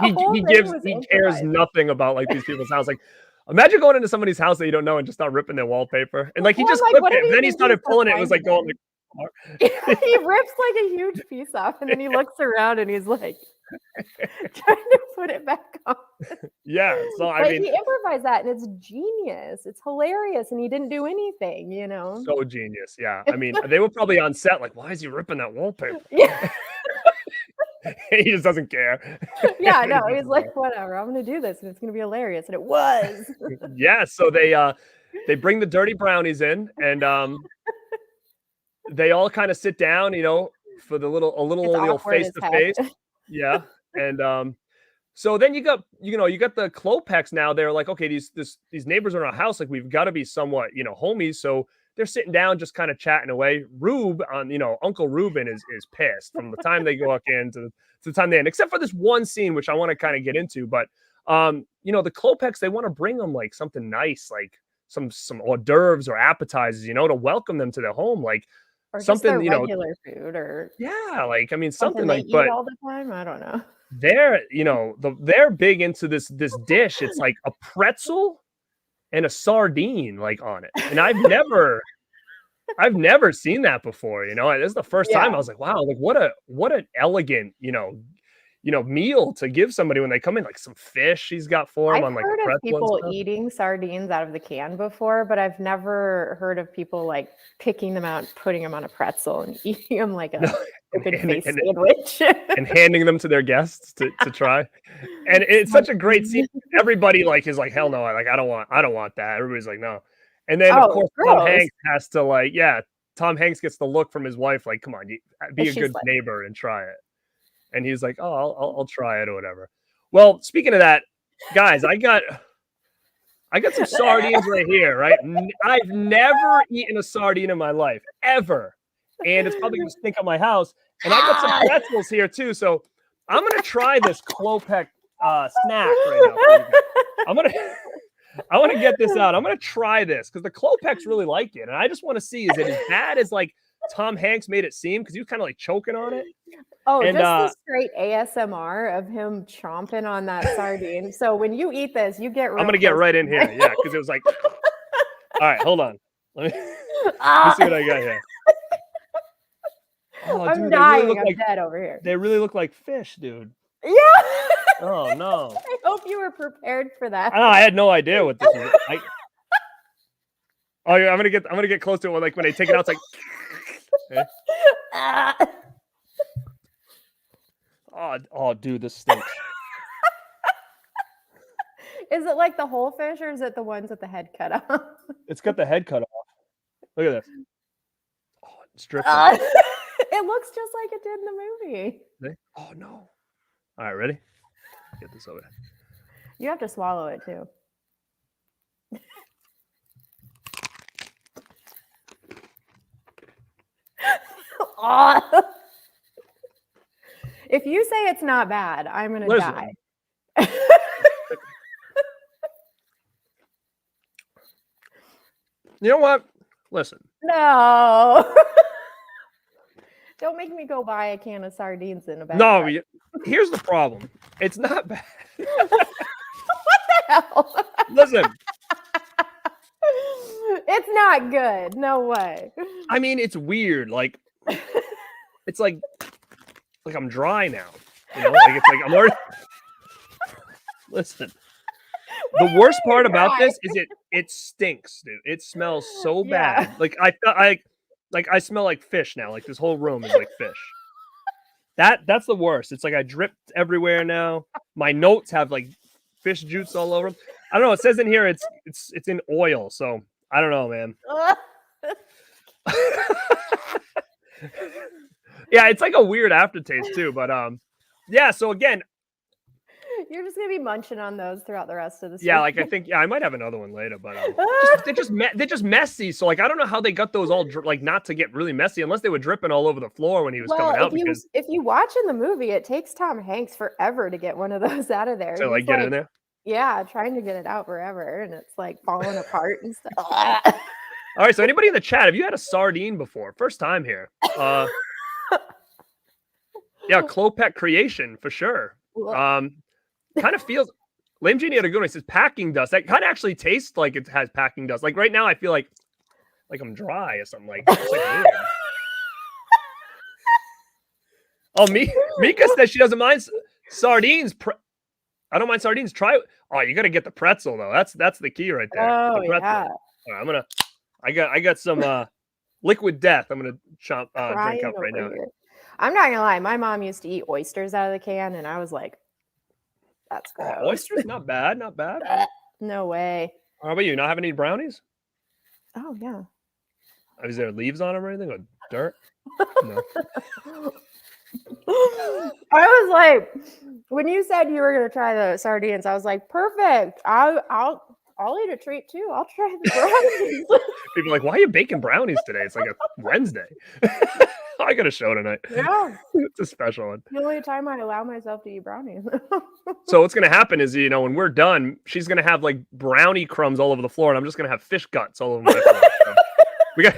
he cares improvised. nothing about like these people's house. Like, imagine going into somebody's house that you don't know and just start ripping their wallpaper. And like he just clipped it, and then he started pulling it. It was like going like he rips like a huge piece off, and then he looks around and he's like trying to put it back on. Yeah, so I mean, he improvised that, and it's genius. It's hilarious, and he didn't do anything. So genius. Yeah, I mean, they were probably on set like, why is he ripping that wallpaper? Yeah. He just doesn't care. Yeah, no, he's like, whatever, I'm gonna do this and it's gonna be hilarious. And it was. Yeah, so they bring the dirty brownies in, and they all kind of sit down, for a little face to face. Yeah. And so then you got the Klopeks now. They're like, okay, these neighbors are in our house, like we've got to be somewhat, homies. So they're sitting down, just kind of chatting away. Uncle Reuben is pissed from the time they go in to the time they end, except for this one scene, which I want to kind of get into. But the Klopeks, they want to bring them like something nice, like some hors d'oeuvres or appetizers, to welcome them to their home, like or something, just regular food, or yeah, like I mean something something like, eat but all the time. I don't know. They're big into this dish. It's like a pretzel and a sardine like on it. And I've never seen that before. This is the first time I was like, wow, like what an elegant, meal to give somebody when they come in, like some fish he's got for them I've on like heard a of pretzel people and stuff. eating sardines out of the can before, but I've never heard of people like picking them out, putting them on a pretzel and eating them like a open face sandwich and handing them to their guests to try. And it's such a great scene. Everybody like is like, hell no, like I don't want that. Everybody's like, no. And then of course gross. Tom Hanks has to like, Tom Hanks gets the look from his wife, like, come on, be a good neighbor and try it. And he's like, oh, I'll try it or whatever. Well, speaking of that, guys, I got some sardines right here, right? I've never eaten a sardine in my life, ever. And it's probably going to stink up my house. And I got some pretzels here too. So I'm going to try this Klopek snack right now. I want to get this out. I'm going to try this because the Klopeks really like it. And I just want to see, is it as bad as like Tom Hanks made it seem? Because he was kind of like choking on it. Oh, and, just the straight ASMR of him chomping on that sardine. So when you eat this, you get. I'm gonna get right in here, yeah, because it was like. All right, hold on. Let me see what I got here. Oh, I'm dying. Really I'm dead over here. They really look like fish, dude. Yeah. Oh no. I hope you were prepared for that. I had no idea what this was. I'm gonna get close to it. Like when they take it out, it's like. Oh, dude, this stinks. Is it like the whole fish, or is it the ones with the head cut off? It's got the head cut off. Look at this. Oh, it's dripping. It looks just like it did in the movie. Oh no! All right, ready? Get this over. You have to swallow it too. If you say it's not bad, I'm gonna die. You know what? Listen. No. Don't make me go buy a can of sardines in a bag. No, here's the problem. It's not bad. What the hell? Listen. It's not good. No way. I mean, it's weird. Like, it's like I'm dry now. You know, like it's like I'm already. Listen, the worst part about this is it stinks, dude. It smells so Yeah. bad. Like I smell like fish now. Like this whole room is like fish. That's the worst. It's like I dripped everywhere now. My notes have like fish juice all over them. I don't know. It says in here it's in oil, so I don't know, man. Yeah, it's like a weird aftertaste too, but yeah, so again, You're just gonna be munching on those throughout the rest of the yeah, stream. like I think I might have another one later, but they're just messy. So like I don't know how they got those all like not to get really messy unless they were dripping all over the floor when he was coming out. Because if you watch in the movie, it takes Tom Hanks forever to get one of those out of there. So like get in there. Yeah, trying to get it out forever, and it's like falling apart and stuff. All right, so anybody in the chat, have you had a sardine before? First time here. Yeah, Klopek creation for sure. Kind of feels. Lame Genie had a good one. He says packing dust. That kind of actually tastes like it has packing dust. Like right now, I feel like I'm dry or something. Like, it's like weird. Oh, Mika says she doesn't mind sardines. I don't mind sardines. Try. Oh, you got to get the pretzel though. That's the key right there. Oh the yeah. All right, I got some liquid death. I'm gonna drink up right now. Here. I'm not gonna lie. My mom used to eat oysters out of the can, and I was like, "That's gross." Oysters, not bad, not bad. No way. How about you? Not having any brownies? Oh yeah. Is there leaves on them or anything? Or dirt? No. I was like, when you said you were gonna try the sardines, I was like, perfect. I'll eat a treat too. I'll try the brownies. People are like, why are you baking brownies today? It's like a Wednesday. I got a show tonight. Yeah. It's a special one. The only time I allow myself to eat brownies. So what's gonna happen is, you know, when we're done, she's gonna have like brownie crumbs all over the floor, and I'm just gonna have fish guts all over my floor. So we got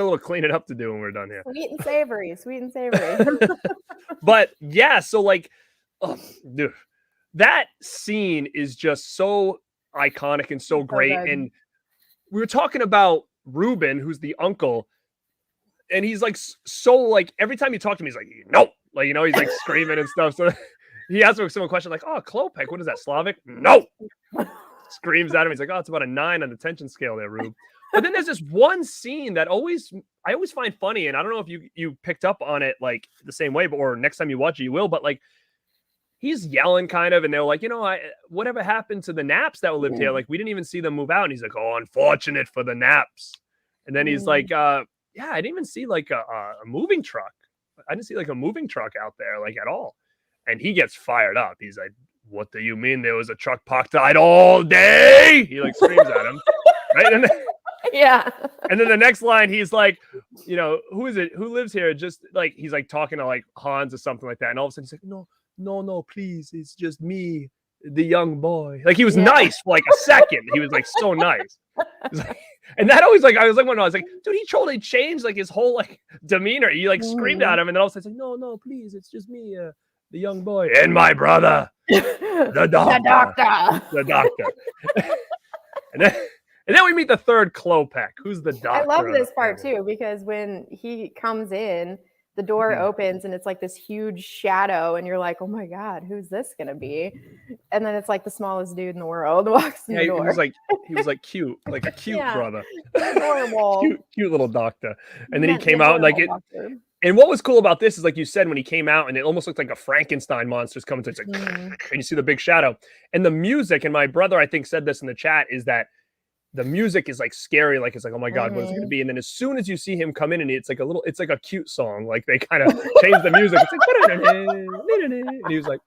a little cleaning up to do when we're done here. Sweet and savory. But yeah, so like, dude, that scene is just so iconic and so great. And we were talking about Ruben, who's the uncle, and he's like so like every time you talk to him, he's like, nope, like, you know, he's like screaming and stuff. So he asks someone a question like, oh, Klopek, what is that, Slavic? No. Screams at him. He's like, oh, it's about a 9 on the tension scale there, Rube. But then there's this one scene that I always find funny, and I don't know if you picked up on it like the same way, but or next time you watch it, you will. But like, he's yelling kind of, and they're like, you know, whatever happened to the Naps that lived here? Like, we didn't even see them move out. And he's like, oh, unfortunate for the Naps. And then he's like, yeah, I didn't even see like a moving truck. I didn't see like a moving truck out there like at all. And he gets fired up. He's like, what do you mean there was a truck parked out all day? He like screams at him. Right? And then, yeah. And then the next line, he's like, you know, who is it? Who lives here? Just like, he's like talking to like Hans or something like that. And all of a sudden he's like, no, please. It's just me, the young boy. Like he was nice for like a second. He was like so nice. Like, and that always like, I was like, dude, he totally changed like his whole like demeanor. He like screamed at him, and then all of a sudden he's like, no, please. It's just me, the young boy. And my brother, the doctor. The doctor. And then we meet the third Klopek, who's the doctor. I love this part too, because when he comes in, the door opens and it's like this huge shadow, and you're like, oh my God, who's this gonna be? And then it's like the smallest dude in the world walks in the door. He was like cute, like a cute brother. Adorable. cute little doctor. And then he came out and like it. And what was cool about this is, like you said, when he came out, and it almost looked like a Frankenstein monster's coming to, it's like, and you see the big shadow. And the music, and my brother, I think, said this in the chat, is that the music is like scary, like it's like, oh my God, what is it going to be? And then as soon as you see him come in, and it's like it's like a cute song, like they kind of changed the music. It's like, and he was like,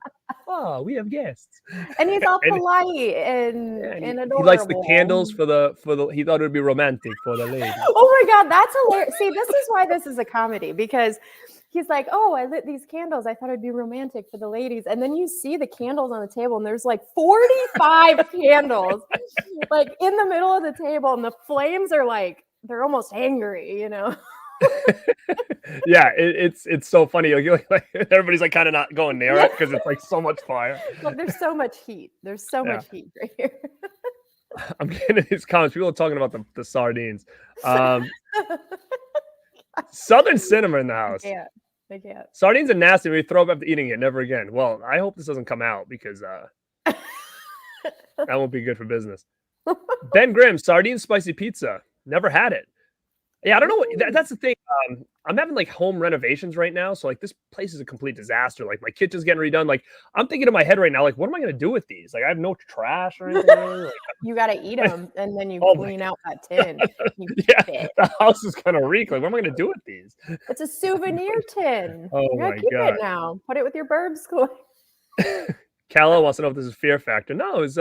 oh, we have guests. And he's all polite and adorable. He lights the candles for the. He thought it would be romantic for the lady. Oh my God, that's hilarious. See, this is why this is a comedy, because he's like, oh, I lit these candles. I thought it'd be romantic for the ladies. And then you see the candles on the table, and there's like 45 candles like in the middle of the table, and the flames are like, they're almost angry, you know? Yeah, it's so funny. Like everybody's like kind of not going near it because it's like so much fire. Like there's so much heat. There's so much heat right here. I'm getting these comments. People are talking about the sardines. Southern cinema in the house. I can't. Sardines are nasty. We throw up after eating it. Never again. Well, I hope this doesn't come out because that won't be good for business. Ben Grimm, sardine spicy pizza. Never had it. Yeah, I don't know. That's the thing. I'm having like home renovations right now, so like this place is a complete disaster. Like my kitchen's getting redone. Like I'm thinking in my head right now, like what am I gonna do with these? Like I have no trash or anything. Like, You got to eat them, and then you clean out that tin. Yeah, the house is gonna reek. Like what am I gonna do with these? It's a souvenir tin. Oh You gotta my keep God. it now. Put it with your Burbs coin. Calla wants to know if this is Fear Factor. No, it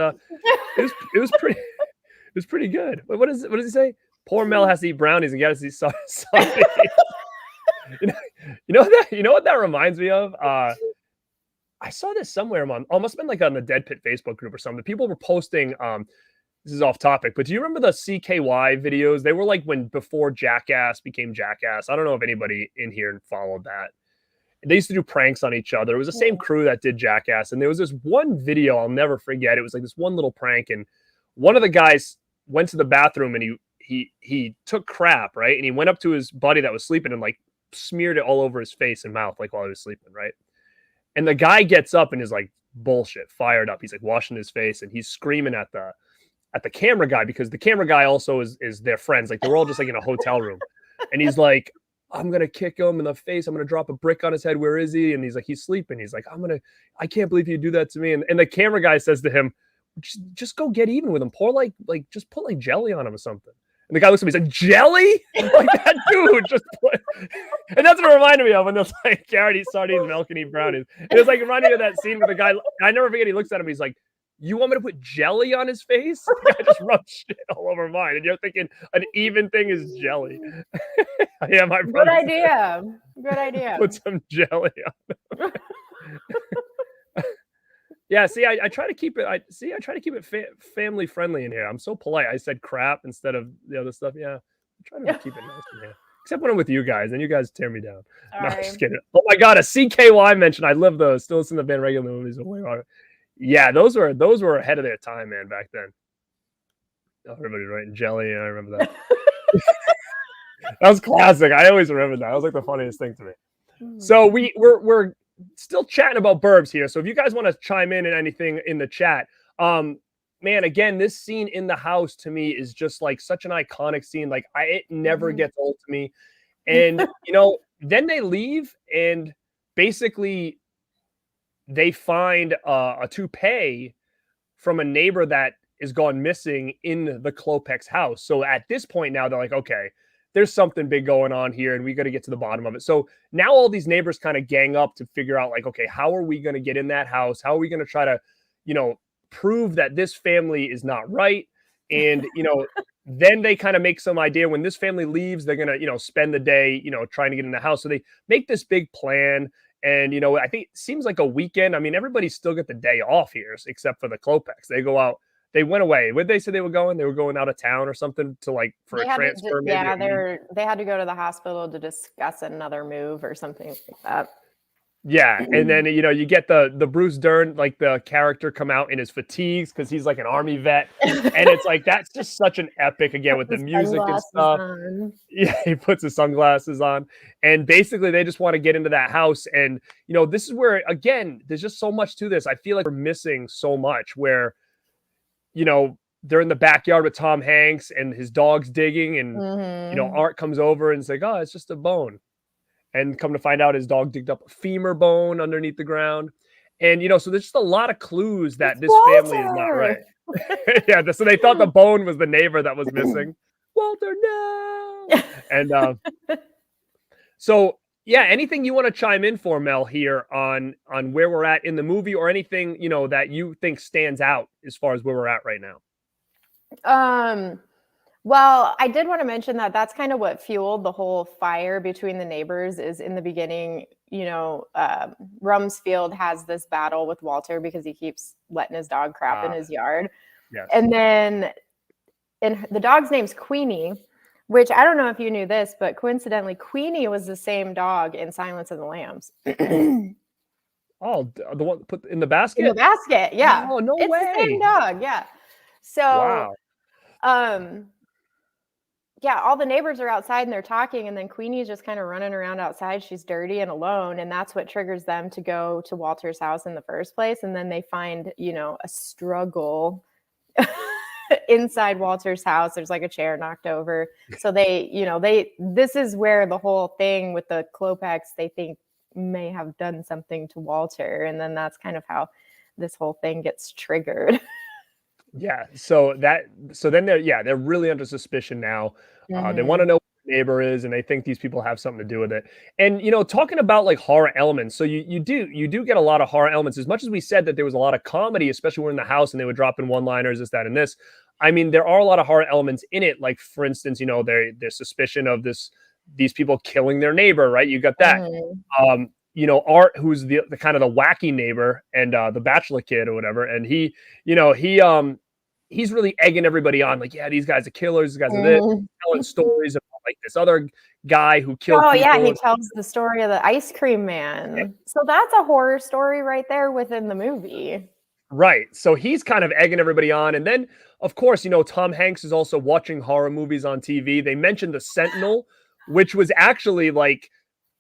was pretty good. What does he say? Poor Mel has to eat brownies and got to see sardines. You know what that reminds me of? I saw this somewhere on. Oh, must have been like on the Dead Pit Facebook group or something. People were posting. This is off topic, but do you remember the CKY videos? They were like before Jackass became Jackass. I don't know if anybody in here followed that. They used to do pranks on each other. It was the same crew that did Jackass, and there was this one video I'll never forget. It was like this one little prank, and one of the guys went to the bathroom and he took crap, right? And he went up to his buddy that was sleeping and like smeared it all over his face and mouth, like while he was sleeping, right? And the guy gets up and is like bullshit, fired up. He's like washing his face and he's screaming at the camera guy because the camera guy also is their friends. Like they're all just like in a hotel room, and he's like, I'm gonna kick him in the face. I'm gonna drop a brick on his head. Where is he? And he's like, he's sleeping. He's like, I can't believe you do that to me. And the camera guy says to him, just go get even with him. Pour like just put like jelly on him or something. And the guy looks at me, he's like, jelly? Like that dude just put. And that's what it reminded me of when there's like Garrett eats sardines, Mel can eat brownies. It was like reminding me of that scene with the guy. I never forget. He looks at him. He's like, you want me to put jelly on his face? The guy just rubbed shit all over mine. And you're thinking an even thing is jelly. Yeah, my brother. Good idea. Good idea. Put some jelly on. Yeah, see, I try to keep it. I try to keep it family friendly in here. I'm so polite. I said crap instead of the other stuff. Yeah, I try to keep it nice in here. Except when I'm with you guys, and you guys tear me down. No, I'm just kidding. Oh my God, a CKY mention. I live those. Still listen to band regular movies. Yeah, those were ahead of their time, man. Back then. Oh, everybody's writing jelly. I remember that. That was classic. I always remember that. That was like the funniest thing to me. So we're still chatting about Burbs here. So if you guys want to chime in anything in the chat, man, again, this scene in the house to me is just like such an iconic scene. Like it never gets old to me. And then they leave and basically they find a toupee from a neighbor that is gone missing in the Klopek's house. So at this point now they're like, okay, there's something big going on here and we got to get to the bottom of it. So now all these neighbors kind of gang up to figure out like, okay, how are we going to get in that house? How are we going to try to, prove that this family is not right? And, then they kind of make some idea when this family leaves, they're going to, spend the day, trying to get in the house. So they make this big plan. And, I think it seems like a weekend. I mean, everybody still get the day off here, except for the Klopeks. They go out. They went away. Where did they say they were going? They were going out of town or something to like for a transfer. They had to go to the hospital to discuss another move or something like that. Yeah, and then you get the Bruce Dern like the character come out in his fatigues because he's like an army vet, and it's like that's just such an epic again with the music and stuff. Yeah, he puts his sunglasses on, and basically they just want to get into that house, and this is where again there's just so much to this. I feel like we're missing so much where. They're in the backyard with Tom Hanks and his dog's digging and, Art comes over and it's like, oh, it's just a bone. And come to find out his dog digged up a femur bone underneath the ground. And, so there's just a lot of clues that this family is not right. Yeah. So they thought the bone was the neighbor that was missing. Walter, no. And so, yeah, anything you want to chime in for, Mel, here on where we're at in the movie or anything, that you think stands out as far as where we're at right now? Well, I did want to mention that that's kind of what fueled the whole fire between the neighbors is in the beginning, Rumsfeld has this battle with Walter because he keeps letting his dog crap in his yard. Yes. And then the dog's name's Queenie. Which I don't know if you knew this, but coincidentally, Queenie was the same dog in Silence of the Lambs. Oh, the one put in the basket? In the basket, yeah. Oh, no way. It's the same dog, yeah. So, yeah, all the neighbors are outside and they're talking, and then Queenie's just kind of running around outside. She's dirty and alone, and that's what triggers them to go to Walter's house in the first place. And then they find, a struggle inside Walter's house. There's like a chair knocked over. So this is where the whole thing with the Klopex, they think may have done something to Walter. And then that's kind of how this whole thing gets triggered. Yeah. So then they're really under suspicion now. They want to know who the neighbor is, and they think these people have something to do with it. And talking about like horror elements, so you do get a lot of horror elements. As much as we said that there was a lot of comedy, especially when we're in the house and they would drop in one-liners, this, that, and this. I mean, there are a lot of horror elements in it. Like, for instance, there's suspicion of these people killing their neighbor, right? You got that. Art, who's the kind of the wacky neighbor, and the bachelor kid or whatever, and he's really egging everybody on, like, yeah, these guys are killers, these guys are this, telling stories about like this other guy who killed people. Yeah, he tells the story of the ice cream man. Yeah. So that's a horror story right there within the movie. Right. So he's kind of egging everybody on. And then, of course, Tom Hanks is also watching horror movies on TV. They mentioned The Sentinel, which was actually like,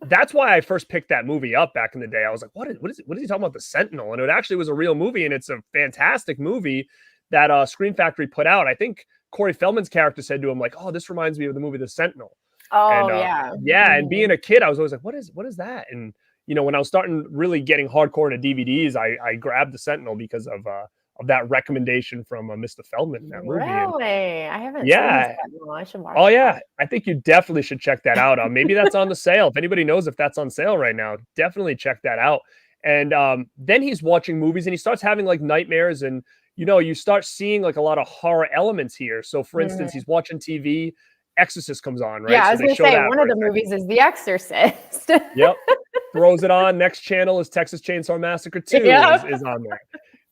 that's why I first picked that movie up back in the day. I was like, what is he talking about, The Sentinel? And it actually was a real movie, and it's a fantastic movie that Scream Factory put out. I think Corey Feldman's character said to him, like, oh, this reminds me of the movie The Sentinel. Oh, and, yeah. Yeah, and being a kid, I was always like, what is that? And, when I was starting really getting hardcore into DVDs, I grabbed The Sentinel because of that recommendation from Mr. Feldman in that movie. Really? I haven't seen The Sentinel. I should watch yeah. I think you definitely should check that out. Maybe that's on the sale. If anybody knows if that's on sale right now, definitely check that out. And then he's watching movies and he starts having like nightmares, and you start seeing like a lot of horror elements here. So for instance, he's watching TV, Exorcist comes on, right? Yeah, I was going to say, one of the movies is The Exorcist. Yep. Throws it on. Next channel is Texas Chainsaw Massacre 2 is on there.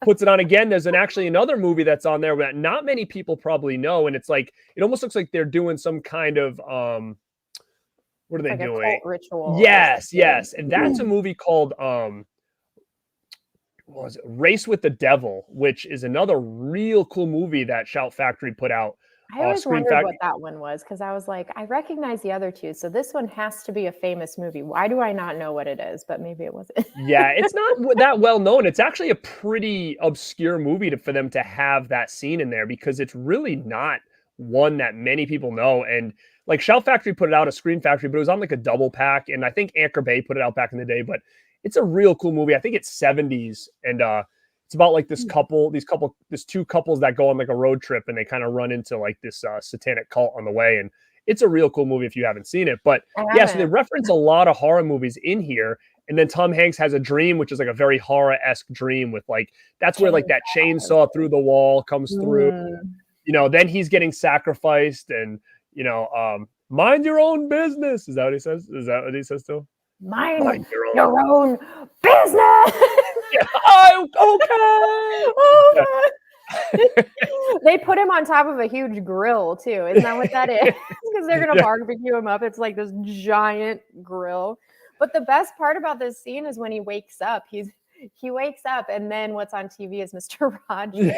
Puts it on again. There's actually another movie that's on there that not many people probably know. And it's like, it almost looks like they're doing some kind of, what are they doing? A cult ritual. Yes. And that's a movie called, Race with the Devil, which is another real cool movie that Shout Factory put out. I always wondered what that one was, because I was like, I recognize the other two, so this one has to be a famous movie. Why do I not know what it is? But maybe it wasn't. Yeah, it's not that well known. It's actually a pretty obscure movie for them to have that scene in there, because it's really not one that many people know. And like Shout Factory put it out, a Scream Factory, but it was on like a double pack, and I think Anchor Bay put it out back in the day. But it's a real cool movie. I think it's 70s, and it's about like this two couples that go on like a road trip, and they kind of run into like this satanic cult on the way. And it's a real cool movie if you haven't seen it. But yeah, so they reference a lot of horror movies in here. And then Tom Hanks has a dream, which is like a very horror-esque dream with like, that's where like that chainsaw through the wall comes through. Then he's getting sacrificed, and mind your own business. Is that what he says? Is that what he says to him? Mind your own business. Yeah, okay. They put him on top of a huge grill too. Isn't that what that is? Because they're gonna barbecue him up. It's like this giant grill. But the best part about this scene is when he wakes up. He wakes up, and then what's on TV is Mr. Rogers.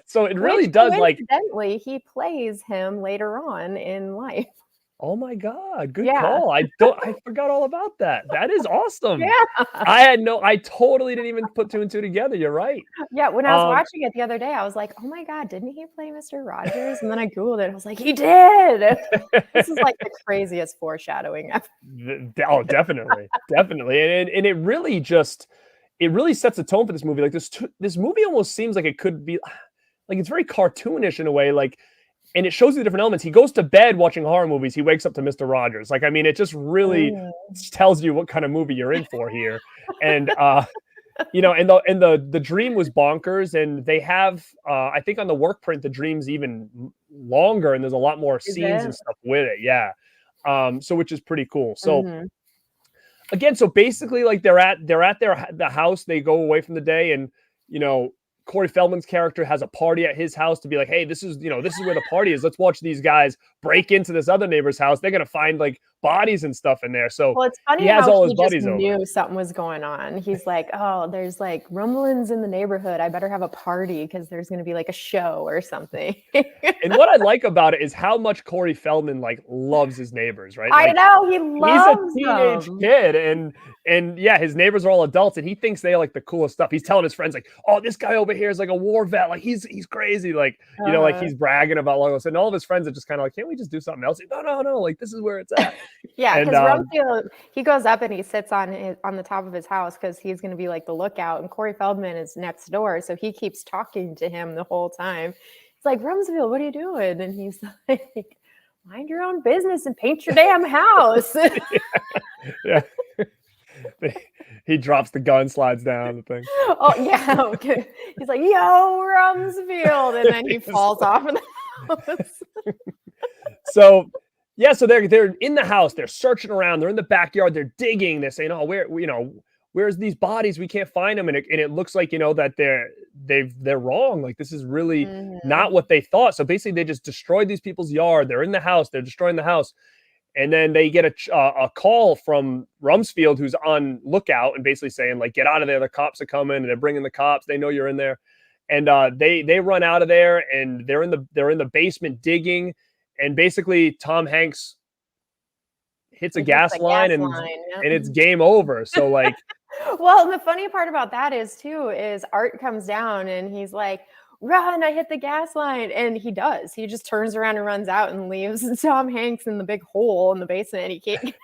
So it really does, like, coincidentally, he plays him later on in life. Oh my God, good call. I forgot all about that. That is awesome. Yeah. I totally didn't even put two and two together. You're right. Yeah, when I was watching it the other day, I was like, oh my God, didn't he play Mr. Rogers? And then I Googled it. I was like, he did. This is like the craziest foreshadowing ever. Oh, definitely. Definitely. And it really sets a tone for this movie. Like this movie almost seems like it could be like, it's very cartoonish in a way, like, and it shows you the different elements. He goes to bed watching horror movies. He wakes up to Mr. Rogers. Like, I mean, it just really tells you what kind of movie you're in for here. And, and the dream was bonkers. And they have, I think on the work print, the dream's even longer, and there's a lot more scenes and stuff with it. Yeah. So which is pretty cool. So again, so basically, like they're at the house. They go away from the day, and, Corey Feldman's character has a party at his house to be like, hey, this is where the party is. Let's watch these guys break into this other neighbor's house. They're going to find like bodies and stuff in there. So Well, it's he funny has how all his he just buddies over. knew something was going on. He's like, "Oh, there's like rumblings in the neighborhood. I better have a party because there's going to be like a show or something." And what I like about it is how much Corey Feldman like loves his neighbors, right? I Like know he he's a loves teenage them. kid, and yeah, his neighbors are all adults, and he thinks they are like the coolest stuff. He's telling his friends like, "Oh, this guy over here is like a war vet. Like he's crazy. Like like Uh, he's bragging about Lagos." And all of his friends are just kind of like, "Can't we just do something else?" Like, no. Like this is where it's at. yeah, And because Rumfield, he goes up and he sits on the top of his house because he's going to be like the lookout, and Corey Feldman is next door, so he keeps talking to him the whole time. It's like, "Rumsfeld, what are you doing?" And he's like, "Mind your own business and paint your damn house." yeah. He drops the gun, slides down the thing. Oh yeah, okay. He's like, "Yo, Rumsfeld," and then he falls off of the house. So yeah, so they're in the house, they're searching around, they're in the backyard, they're digging, they're saying, "Oh, where's these bodies? We can't find them." And it looks like that they're wrong. Like this is really not what they thought. So basically, they just destroyed these people's yard. They're in the house. They're destroying the house, and then they get a call from Rumsfeld, who's on lookout, and basically saying like, "Get out of there! The cops are coming." And they're bringing the cops. They know you're in there, and they run out of there, and they're in the basement digging. And basically, Tom Hanks hits a gas line, and it's game over. So like, well, the funny part about that is Art comes down and he's like, "Run, I hit the gas line." And he does. He just turns around and runs out and leaves Tom Hanks in the big hole in the basement. And he can't get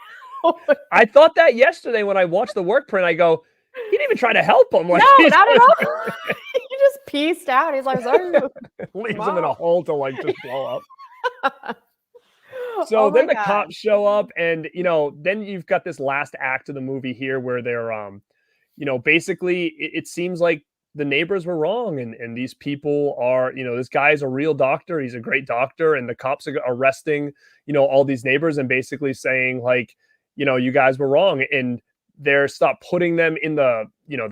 out. I thought that yesterday when I watched the work print. I go, he didn't even try to help him. Like, no, not at all. He just pieced out. He's like, "Sorry." Leaves him in a hole to like just blow up. So then the cops show up, and then you've got this last act of the movie here where they're basically it seems like the neighbors were wrong, and these people are, this guy's a real doctor, he's a great doctor, and the cops are arresting all these neighbors and basically saying like, you guys were wrong, and they're putting them in the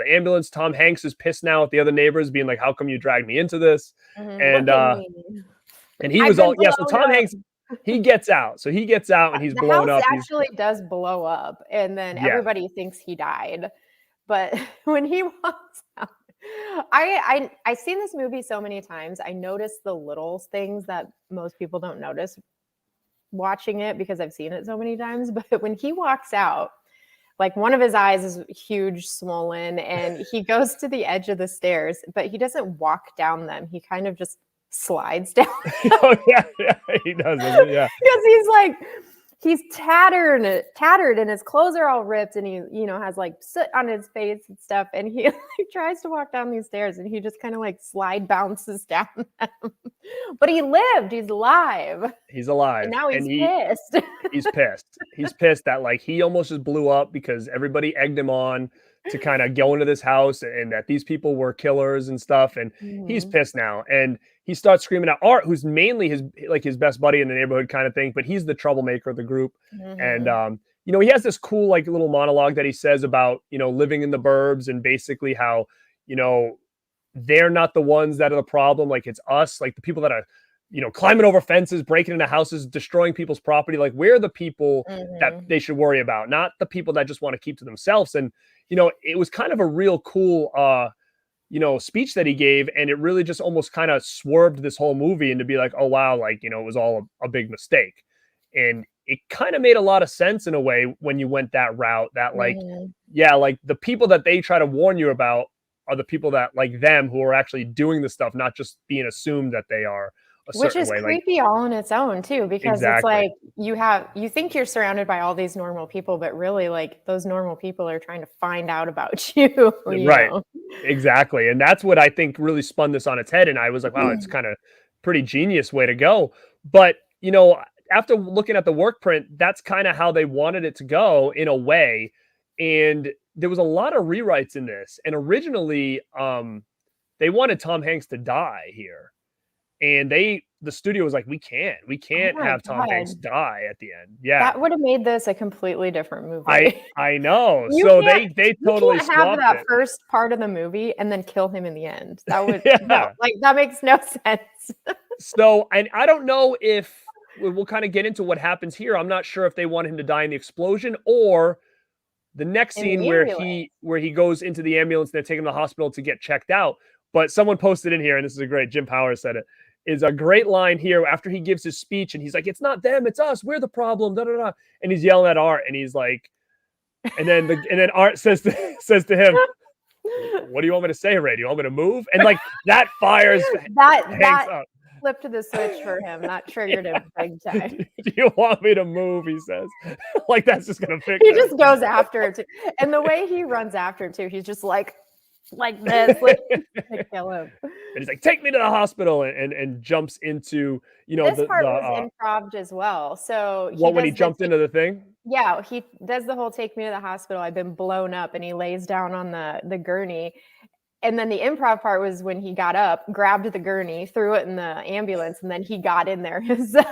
ambulance. Tom Hanks is pissed now at the other neighbors, being like, "How come you dragged me into this?" And he was all, yeah. So Tom Hanks, he gets out. So he gets out and he's blown up. The house actually does blow up, and then everybody thinks he died. But when he walks out, I've seen this movie so many times. I notice the little things that most people don't notice watching it because I've seen it so many times. But when he walks out, like one of his eyes is huge, swollen, and he goes to the edge of the stairs, but he doesn't walk down them. He kind of just slides down. Oh yeah, he does, yeah. Because he's tattered and his clothes are all ripped, and he has like soot on his face and stuff, and he tries to walk down these stairs, and he just kind of like slide bounces down them. But he lived. He's alive. And now he's pissed. He's pissed that like he almost just blew up because everybody egged him on to kind of go into this house, and that these people were killers and stuff, and he's pissed now, and he starts screaming at Art, who's mainly his best buddy in the neighborhood kind of thing, but he's the troublemaker of the group. And he has this cool like little monologue that he says about living in the burbs, and basically how they're not the ones that are the problem, like it's us, like the people that are climbing over fences, breaking into houses, destroying people's property. Like we're the people that they should worry about, not the people that just want to keep to themselves. And it was kind of a real cool speech that he gave, and it really just almost kind of swerved this whole movie into be like, oh wow, like it was all a big mistake. And it kind of made a lot of sense in a way when you went that route, that like like the people that they try to warn you about are the people that like them who are actually doing the stuff, not just being assumed that they are a Which certain is way. creepy all on its own too, because it's like you think you're surrounded by all these normal people, but really like those normal people are trying to find out about you. Right. Exactly. And that's what I think really spun this on its head. And I was like, wow, it's kind of pretty genius way to go. But, after looking at the work print, that's kind of how they wanted it to go in a way. And there was a lot of rewrites in this. And originally, they wanted Tom Hanks to die here. And the studio was like, we can't have Tom Hanks die at the end. Yeah. That would have made this a completely different movie. I know. So they totally swapped have that it. First part of the movie and then kill him in the end. That would that makes no sense. So, and I don't know if we'll kind of get into what happens here. I'm not sure if they want him to die in the explosion or the next In the scene ambulance. where he goes into the ambulance and they're taking him to the hospital to get checked out. But someone posted in here, and this is a great, Jim Powers said it, is a great line here after he gives his speech and he's like, it's not them, it's us, we're the problem, da da da. And he's yelling at Art and he's like, and then Art says to him, what do you want me to say, Ray? Do you want me to move? And like that fires that up. flipped the switch for him. That triggered him big time. Do you want me to move? He says, like that's just gonna fix He it. just goes after it too. And the way he runs after him too, he's just like this, like to kill him. And he's like, take me to the hospital, and jumps into, you know, This part was improv as well. So when he jumped into the thing? Yeah, he does the whole take me to the hospital, I've been blown up, and he lays down on the gurney. And then the improv part was when he got up, grabbed the gurney, threw it in the ambulance, and then he got in there himself.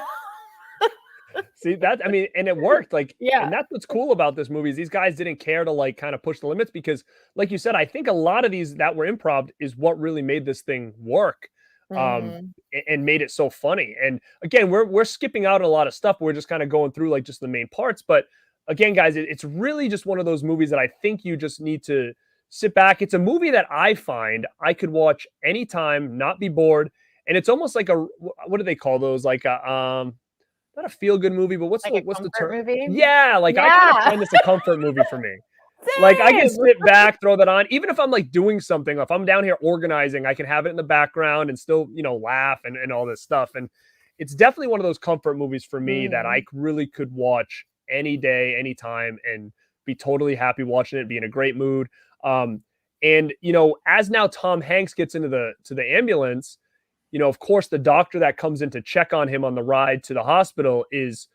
See that? I mean, and it worked. Like, Yeah. And that's what's cool about this movie is these guys didn't care to like kind of push the limits because, like you said, I think a lot of these that were improv is what really made this thing work, and made it so funny. And again, we're skipping out a lot of stuff. We're just kind of going through like just the main parts. But again, guys, it's really just one of those movies that I think you just need to sit back. It's a movie that I find I could watch anytime, not be bored. And it's almost like what do they call those? Like a not a feel-good movie, but what's the term? Movie? Yeah, like I kind of find this a comfort movie for me. Same. Like I can sit back, throw that on, even if I'm like doing something. If I'm down here organizing, I can have it in the background and still, you know, laugh and all this stuff. And it's definitely one of those comfort movies for me that I really could watch any day, anytime, and be totally happy watching it, be in a great mood. And you know, as now Tom Hanks gets into the ambulance, you know, of course, the doctor that comes in to check on him on the ride to the hospital is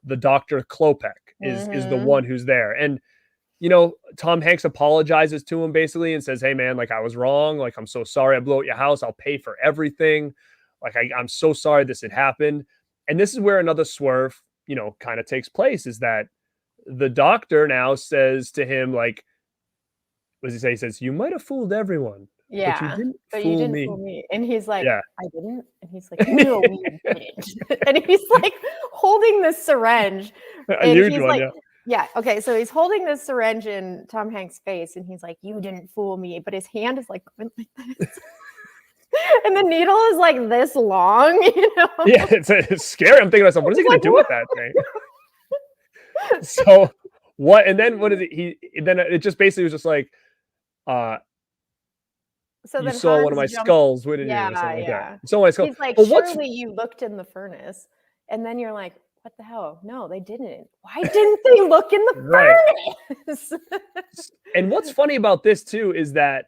the Dr. Klopek, is the one who's there. And, you know, Tom Hanks apologizes to him basically and says, hey, man, like I was wrong. Like, I'm so sorry I blew up your house. I'll pay for everything. Like, I'm so sorry this had happened. And this is where another swerve, you know, kind of takes place is that the doctor now says to him, like, what does he say? He says, you might have fooled everyone. Yeah, but you didn't fool me. And he's like, yeah. I didn't. And he's like, no, you didn't. And he's like holding this syringe. A huge one, like, yeah. Yeah. Okay. So he's holding this syringe in Tom Hanks' face, and he's like, you didn't fool me. But his hand is like going like this. And the needle is like this long, you know? Yeah, it's scary. I'm thinking to myself, what is he going to do with that thing? So what? And then what is it? Then it just basically was just like, so you saw one of my skulls, wouldn't you? Or something like that. So my skull. He's like, but surely you looked in the furnace. And then you're like, what the hell? No, they didn't. Why didn't they look in the furnace? And what's funny about this too is that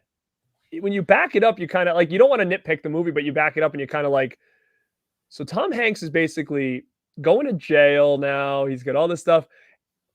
when you back it up, you kind of like, you don't want to nitpick the movie, but you back it up and you're kind of like, so Tom Hanks is basically going to jail now. He's got all this stuff.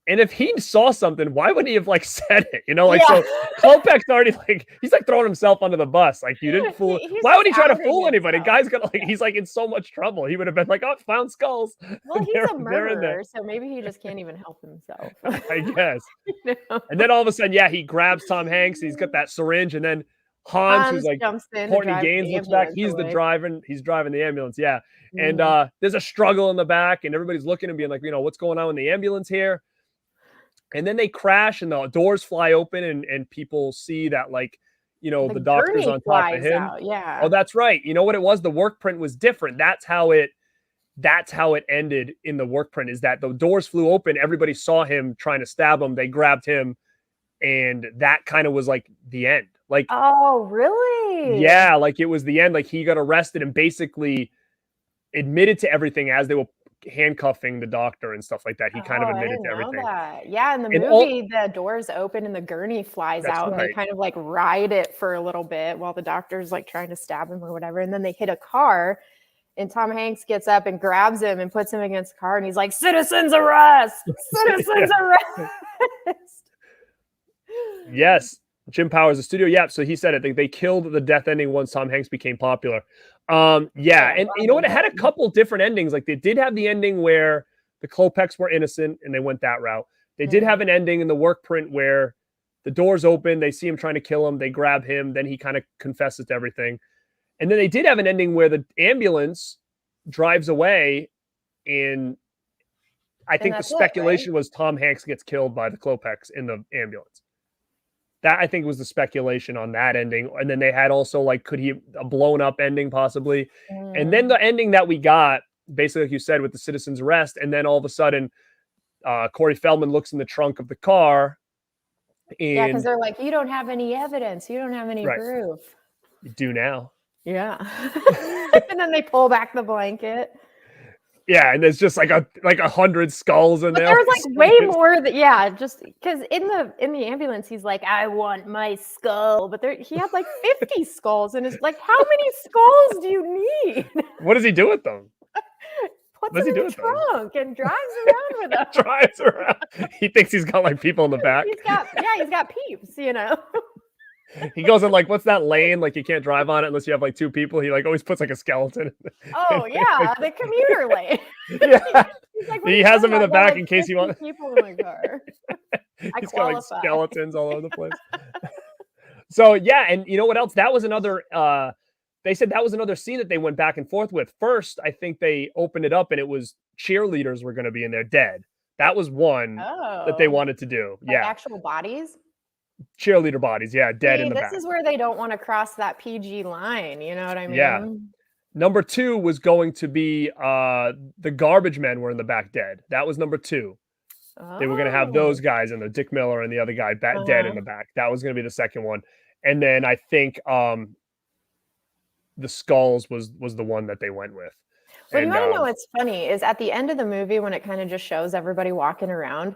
And if he saw something, why wouldn't he have like said it? You know, like so Klopek's already like he's like throwing himself under the bus. Like you didn't fool. Why would he try to fool anybody? Guy's got like he's like in so much trouble. He would have been like, oh, found skulls. Well, he's a murderer, so maybe he just can't even help himself. I guess. You know? And then all of a sudden, yeah, he grabs Tom Hanks. He's got that syringe, and then Hans who's like Courtney Gaines looks back. He's the driver. He's driving the ambulance. Yeah, and there's a struggle in the back, and everybody's looking and being like, you know, what's going on in the ambulance here? And then they crash and the doors fly open and people see that, like, you know, the doctor's on top of him. Yeah. Oh, that's right. You know what it was? The work print was different. That's how it ended in the work print is that the doors flew open. Everybody saw him trying to stab him. They grabbed him. And that kind of was like the end. Like, oh, really? Yeah. Like it was the end. Like he got arrested and basically admitted to everything as they were handcuffing the doctor and stuff like that. He kind of admitted to everything. Yeah, in the movie, the doors open and the gurney flies out, and they kind of like ride it for a little bit while the doctor's like trying to stab him or whatever, and then they hit a car, and Tom Hanks gets up and grabs him and puts him against the car, and he's like, "Citizens arrest! Citizens arrest!" Yes, Jim Powers, the studio. Yeah, so he said it. They killed the death ending once Tom Hanks became popular. And you know what? It had a couple different endings. Like they did have the ending where the Klopeks were innocent and they went that route. They did have an ending in the work print where the doors open, they see him trying to kill him, they grab him, then he kind of confesses to everything. And then they did have an ending where the ambulance drives away and I think the that's it, right? speculation was Tom Hanks gets killed by the Klopex in the ambulance. That I think was the speculation on that ending. And then they had also like, could he a blown up ending possibly? And then the ending that we got, basically, like you said, with the citizen's arrest, and then all of a sudden, Corey Feldman looks in the trunk of the car. Yeah, because And they're like, you don't have any evidence. You don't have any right, proof. you do now. Yeah. And then they pull back the blanket. Yeah, and there's just like 100 skulls in But there. there was like way more that, yeah, just because in the ambulance he's like, I want my skull, but he had like 50 skulls, and it's like, how many skulls do you need? What does he do with them? Puts them in the trunk and drives around with them. Drives around. He thinks he's got like people in the back. He's got peeps, you know. He goes in like, what's that lane? Like you can't drive on it unless you have like two people. He like always puts like a skeleton. Oh yeah, the commuter lane. Yeah, like, he has them in the back in case you want. People in the car. He's got like skeletons all over the place. So yeah, and you know what else? That was another. They said that was another scene that they went back and forth with. First, I think they opened it up and it was cheerleaders were going to be in there dead. That was one that they wanted to do. Like actual bodies. Cheerleader bodies, yeah, dead in the back. This is where they don't want to cross that PG line, you know what I mean? Yeah. Number 2 was going to be the garbage men were in the back dead. That was number 2. They were going to have those guys in there, Dick Miller and the other guy dead in the back. That was going to be the second one. And then I think the skulls was the one that they went with. Well, you want to know what's funny is at the end of the movie when it kind of just shows everybody walking around,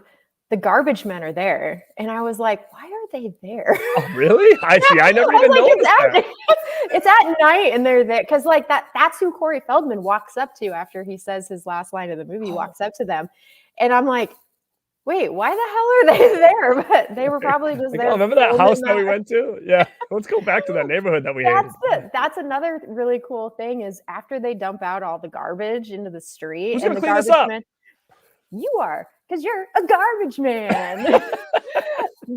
the garbage men are there. And I was like, why are they there? Oh, really? I see. I never even noticed that. It's at night and they're there. Because like that's who Corey Feldman walks up to after he says his last line of the movie. He walks up to them. And I'm like, wait, why the hell are they there? But they were probably just there. Oh, remember that house that we went to? Yeah. Let's go back to that neighborhood that we hated. That's another really cool thing is after they dump out all the garbage into the street. Who's and going to the clean this garbage up? man, you are. Because you're a garbage man.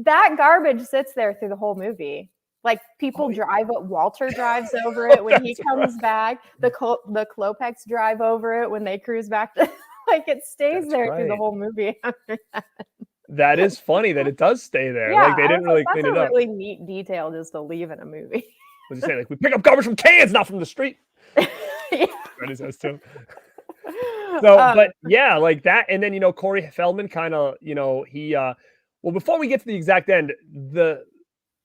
That garbage sits there through the whole movie. Like people drive it. Walter drives over it when he comes back. The Klopex drive over it when they cruise back. Like it stays there through the whole movie. That is funny that it does stay there. Yeah, like they didn't really clean it up. That's a really neat detail just to leave in a movie. What did you say? Like we pick up garbage from cans, not from the street. Yeah. That is us too. So, but yeah, like that, and then you know, Corey Feldman kind of, you know, he well, before we get to the exact end,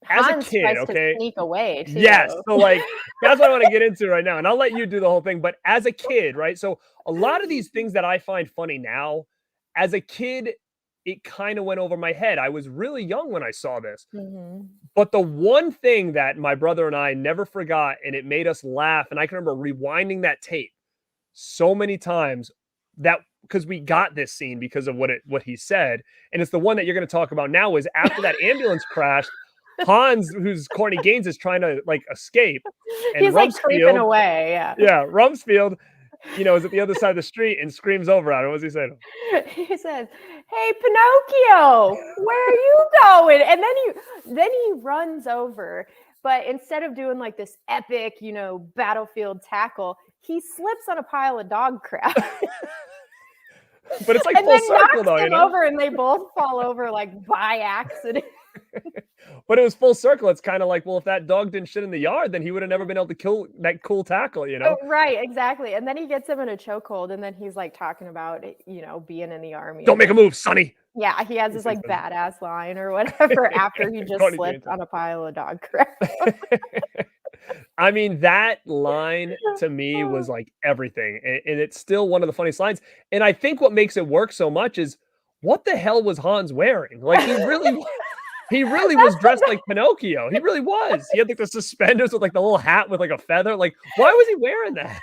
as Hans a kid, tries okay, to sneak away too. yes, so like that's what I want to get into right now, and I'll let you do the whole thing. But as a kid, right, so a lot of these things that I find funny now, as a kid, it kind of went over my head. I was really young when I saw this, but the one thing that my brother and I never forgot, and it made us laugh, and I can remember rewinding that tape so many times that because we got this scene because of what he said, and it's the one that you're going to talk about now. Is after that ambulance crash, Hans, who's Courtney Gaines, is trying to like escape, and he's like creeping away. Yeah, Rumsfeld, you know, is at the other side of the street and screams over at him. What does he say? He says, "Hey, Pinocchio, where are you going?" And then he runs over. But instead of doing like this epic, you know, battlefield tackle, he slips on a pile of dog crap. But it's like full circle though, you know. Over and they both fall over like by accident. But it was full circle. It's kind of like, well, if that dog didn't shit in the yard, then he would have never been able to kill that cool tackle, you know? Oh, right, exactly. And then he gets him in a chokehold, and then he's like talking about, you know, being in the army. Don't make a move, Sonny. Yeah, he has this like badass line or whatever after he just slipped on a pile of dog crap. I mean, that line to me was like everything. And it's still one of the funniest lines. And I think what makes it work so much is what the hell was Hans wearing? Like he really was dressed like Pinocchio. He really was. He had like the suspenders with like the little hat with like a feather. Like, why was he wearing that?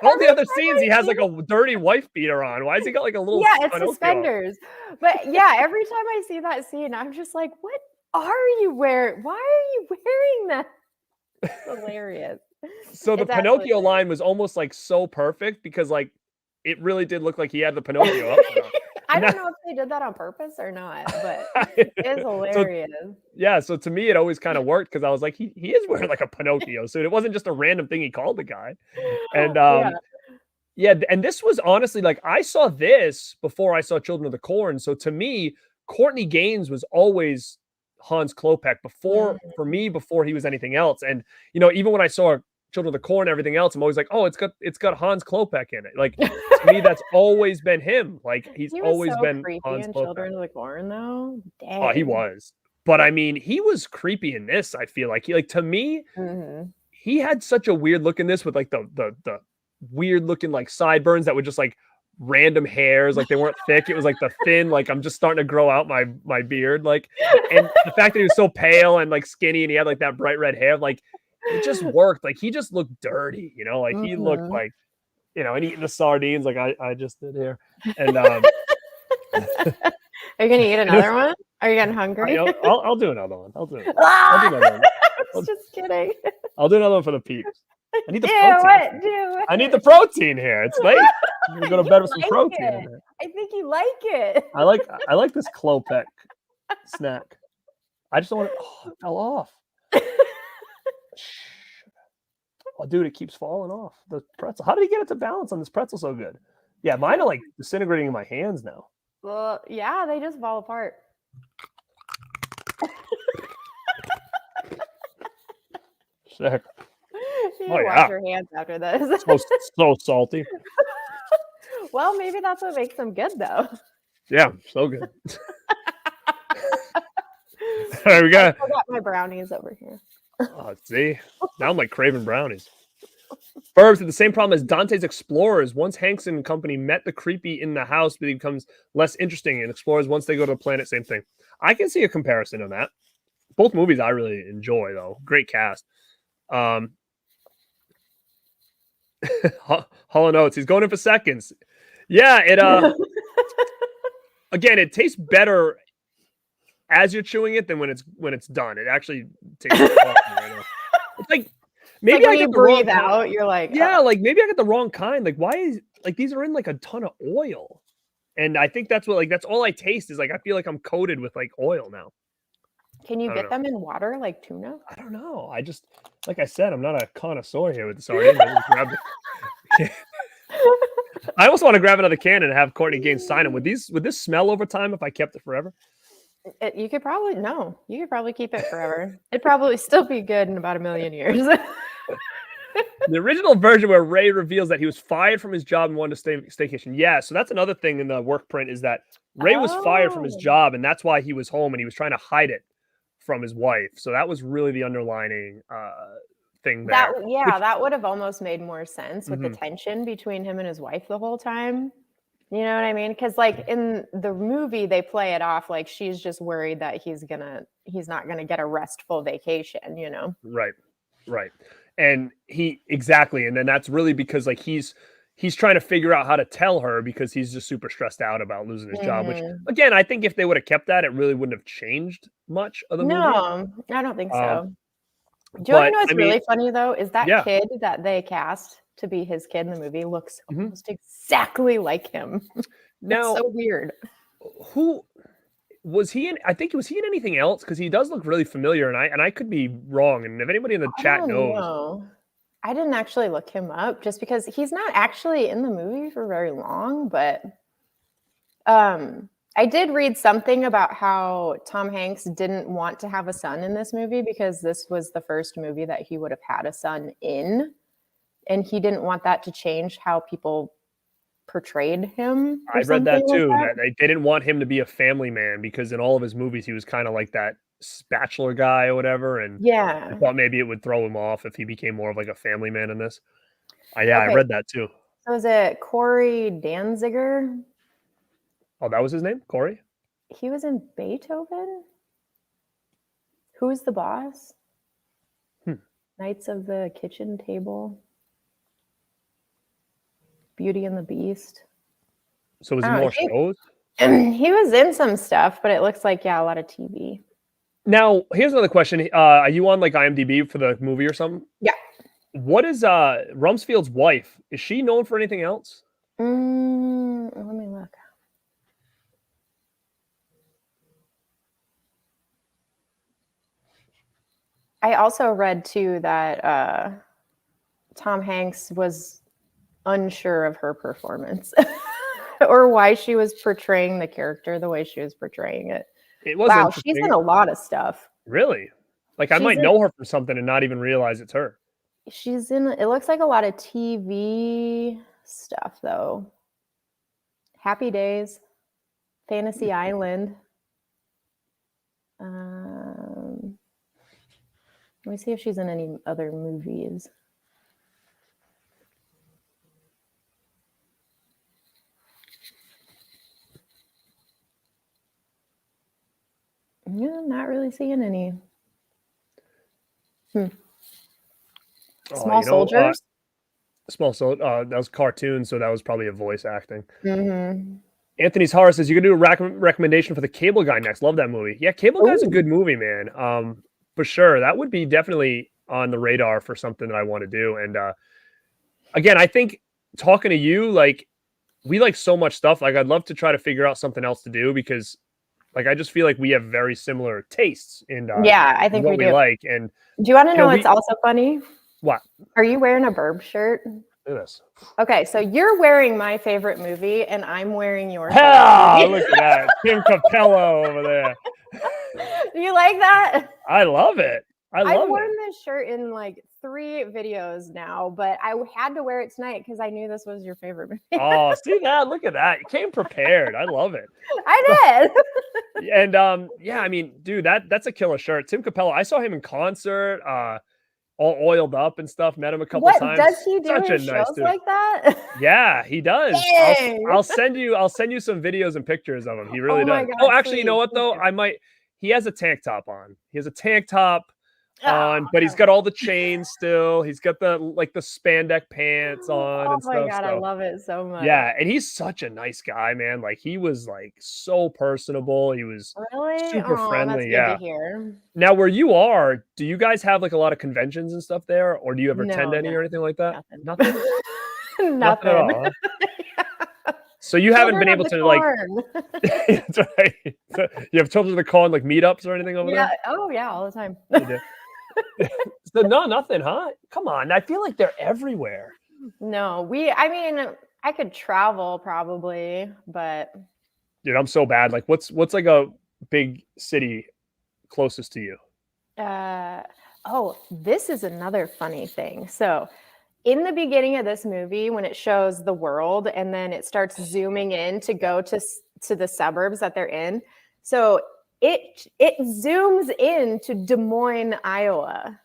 All the other scenes, he has like a dirty wife beater on. Why has he got like a little it's suspenders? But yeah, every time I see that scene, I'm just like, what are you wearing? Why are you wearing that? It's hilarious. So the Pinocchio line was almost like so perfect because like it really did look like he had the Pinocchio up. I don't know if they did that on purpose or not, but it is hilarious. So to me, it always kind of worked because I was like, he is wearing like a Pinocchio suit. It wasn't just a random thing he called the guy. And Yeah, and this was honestly like I saw this before I saw Children of the Corn. So to me, Courtney Gaines was always Hans Klopek Mm. before he was anything else. And even when I saw Children of the Corn and everything else, I'm always like, oh, it's got Hans Klopek in it. Like to me, that's always been him. Like he's He was always so been creepy Hans in Klopek. Children of the Corn, though. Oh, he Dang. was. But I mean, he was creepy in this. I feel like to me, Mhm. he had such a weird look in this with like the weird looking like sideburns that were just like random hairs, like they weren't thick. It was like the thin, like I'm just starting to grow out my beard, like, and the fact that he was so pale and like skinny and he had like that bright red hair, like it just worked. Like he just looked dirty, like he looked Mhm. like and eating the sardines like I just did here, and Are you gonna eat and it was, another one? Are you getting hungry? I'll do another one. I'll do Ah! another one. I was I'll, just kidding. I'll do another one for the peeps. I need the Do protein. it. Do I need the it. protein here. It's late. I'm gonna go to You bed with some like protein in it. there. I think you like it. I like this Klopek snack. I just don't want it. Oh, it fell off. Oh, dude, it keeps falling off the pretzel. How did he get it to balance on this pretzel so good? Yeah, mine are like disintegrating in my hands now. Well, yeah, they just fall apart. Sick. You Oh wash yeah, your hands after this. so salty. Well, maybe that's what makes them good, though. Yeah, so good. All right, we got. I got my brownies over here. Oh, see, now I'm like craving brownies. Burbs had the same problem as Dante's Explorers. Once Hanks and company met the creepy in the house, it becomes less interesting. And Explorers, once they go to the planet, same thing. I can see a comparison on that. Both movies I really enjoy, though. Great cast. Hollow Notes. He's going in for seconds. Yeah, again, it tastes better as you're chewing it than when it's done. It actually tastes awesome right now. It's like maybe like I when get you the wrong breathe out, you're like, yeah, like maybe I get the wrong kind. Like why is like these are in like a ton of oil. And I think that's that's all I taste is like I feel like I'm coated with like oil now. Can you I don't get know. them in water like tuna? I don't know. I just like I said, I'm not a connoisseur here with the sardines. I just grabbed it. I almost want to grab another can and have Courtney Gaines sign them. Would this smell over time if I kept it forever? You could probably You could probably keep it forever. It'd probably still be good in about a million years. The original version where Ray reveals that he was fired from his job and wanted to staycation. Yeah, so that's another thing in the work print is that Ray was fired from his Oh. job and that's why he was home and he was trying to hide it from his wife. So that was really the underlining thing there. That would have almost made more sense with the tension between him and his wife the whole time. You know what I mean? Because like in the movie, they play it off like she's just worried that he's not gonna get a restful vacation. Right. And and then that's really because like he's trying to figure out how to tell her because he's just super stressed out about losing his job, which Mhm. again, I think if they would have kept that, it really wouldn't have changed much of the movie. No, I don't think so. Do you want to But know what's I mean, really funny though? Is that yeah. kid that they cast to be his kid in the movie looks Mhm. almost exactly like him. It's Now, so weird. who was he in? I think was he in anything else? Because he does look really familiar, and I could be wrong. And if anybody in the I chat don't knows, know. I didn't actually look him up just because he's not actually in the movie for very long, but I did read something about how Tom Hanks didn't want to have a son in this movie because this was the first movie that he would have had a son in, and he didn't want that to change how people portrayed him or I read something that like too. that. That they didn't want him to be a family man because in all of his movies he was kind of like that bachelor guy or whatever, and I Yeah. thought maybe it would throw him off if he became more of like a family man in this. Yeah, I Okay. read that too. So is it Corey Danziger? Oh, that was his name, Corey. He was in Beethoven. Who's the boss? Knights of the Kitchen Table. Beauty and the Beast. So was he more shows? He was in some stuff, but it looks like a lot of TV. Now, here's another question. Are you on like IMDb for the movie or something? Yeah. What is Rumsfeld's wife? Is she known for anything else? Let me look. I also read too that Tom Hanks was unsure of her performance or why she was portraying the character the way she was portraying it. It was Wow, she's interesting. in a lot of stuff. Really? Like I might know her from something and not even realize it's her. She's in, it looks like a lot of TV stuff though. Happy Days, Fantasy Island. Let me see if she's in any other movies. Yeah, not really seeing any. Small Soldiers. Small Soldier. That was cartoon, so that was probably a voice acting. Mm-hmm. Anthony's Horror says you can do a recommendation for the Cable Guy next. Love that movie. Yeah, Cable Guy's a good movie, man. For sure. That would be definitely on the radar for something that I want to do. And again, I think talking to you, like we like so much stuff. Like I'd love to try to figure out something else to do because like I just feel like we have very similar tastes in yeah, I think what we do. Like. And do you want to know what's also funny? What? Are you wearing a Burbs shirt? Look at this. Okay, so you're wearing my favorite movie, and I'm wearing your. Hell, look at that, Kim Capello over there. Do you like that? I love it. I've worn this shirt in like 3 videos now, but I had to wear it tonight because I knew this was your favorite movie. Oh, see that? Look at that. You came prepared. I love it. I did. And yeah, I mean, dude, that's a killer shirt. Tim Capello. I saw him in concert, all oiled up and stuff. Met him a couple times. What does he do in shows like that? Yeah, he does. I'll send you some videos and pictures of him. He really does. God, oh, actually, please, you know what though? He has a tank top on. He has a tank top on, but he's got all the chains still. He's got the spandex pants on and stuff. Oh my God, I love it so much. Yeah, and he's such a nice guy, man. Like he was like so personable. He was super friendly. That's good to hear. Now, where you are, do you guys have like a lot of conventions and stuff there, or do you ever attend any or anything like that? Nothing. Nothing at all. Huh? So you haven't been able to like. That's right. So you have Children of the Corn like meetups or anything over there? Oh yeah, all the time. So no, nothing, huh? Come on, I feel like they're everywhere. No, I mean, I could travel probably, but. Dude, I'm so bad. Like, what's like a big city closest to you? This is another funny thing. So in the beginning of this movie, when it shows the world and then it starts zooming in to go to the suburbs that they're in. So it zooms in to Des Moines, Iowa,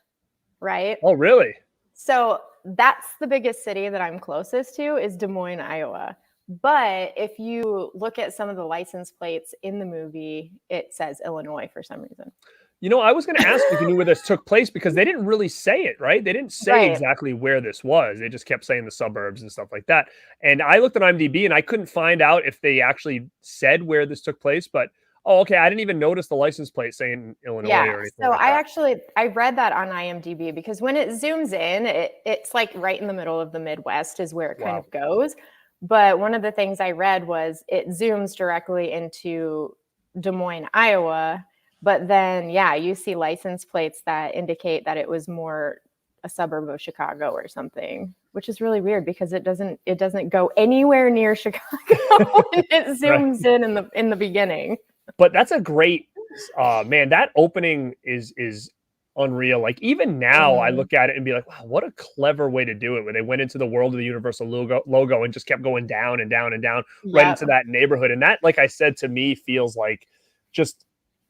right? Oh, really? So that's the biggest city that I'm closest to is Des Moines, Iowa. But if you look at some of the license plates in the movie, it says Illinois for some reason. You know, I was going to ask if you knew where this took place because they didn't really say it, right? They didn't say exactly where this was. They just kept saying the suburbs and stuff like that. And I looked at IMDb and I couldn't find out if they actually said where this took place. But, okay, I didn't even notice the license plate saying Illinois or anything so like that. I read that on IMDb because when it zooms in, it's like right in the middle of the Midwest is where it kind of goes. But one of the things I read was it zooms directly into Des Moines, Iowa. But then, you see license plates that indicate that it was more a suburb of Chicago or something, which is really weird because it doesn't go anywhere near Chicago when it zooms in the beginning. But that's a great man. That opening is unreal. Like even now, I look at it and be like, wow, what a clever way to do it. Where they went into the world of the Universal logo and just kept going down and down and down right into that neighborhood. And that, like I said, to me feels like just.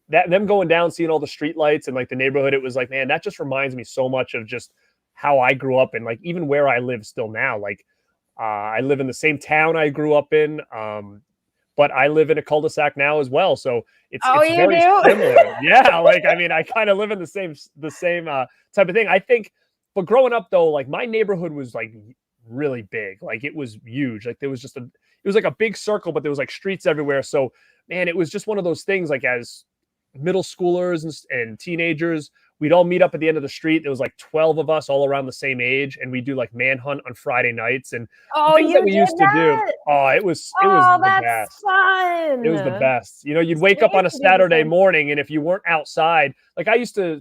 That them going down, seeing all the street lights and like the neighborhood, it was like, man, that just reminds me so much of just how I grew up and like even where I live still now. Like I live in the same town I grew up in, but I live in a cul-de-sac now as well. So it's very similar. Yeah, like I mean, I kind of live in the same type of thing. I think, but growing up though, like my neighborhood was like really big. Like it was huge. Like there was it was like a big circle, but there was like streets everywhere. So man, it was just one of those things. Like as middle schoolers and teenagers, we'd all meet up at the end of the street. There was like 12 of us all around the same age, and we do like manhunt on Friday nights and things that we used to do. Oh, it was the best. Fun. It was the best. You know, you'd wake up on a Saturday morning, and if you weren't outside, like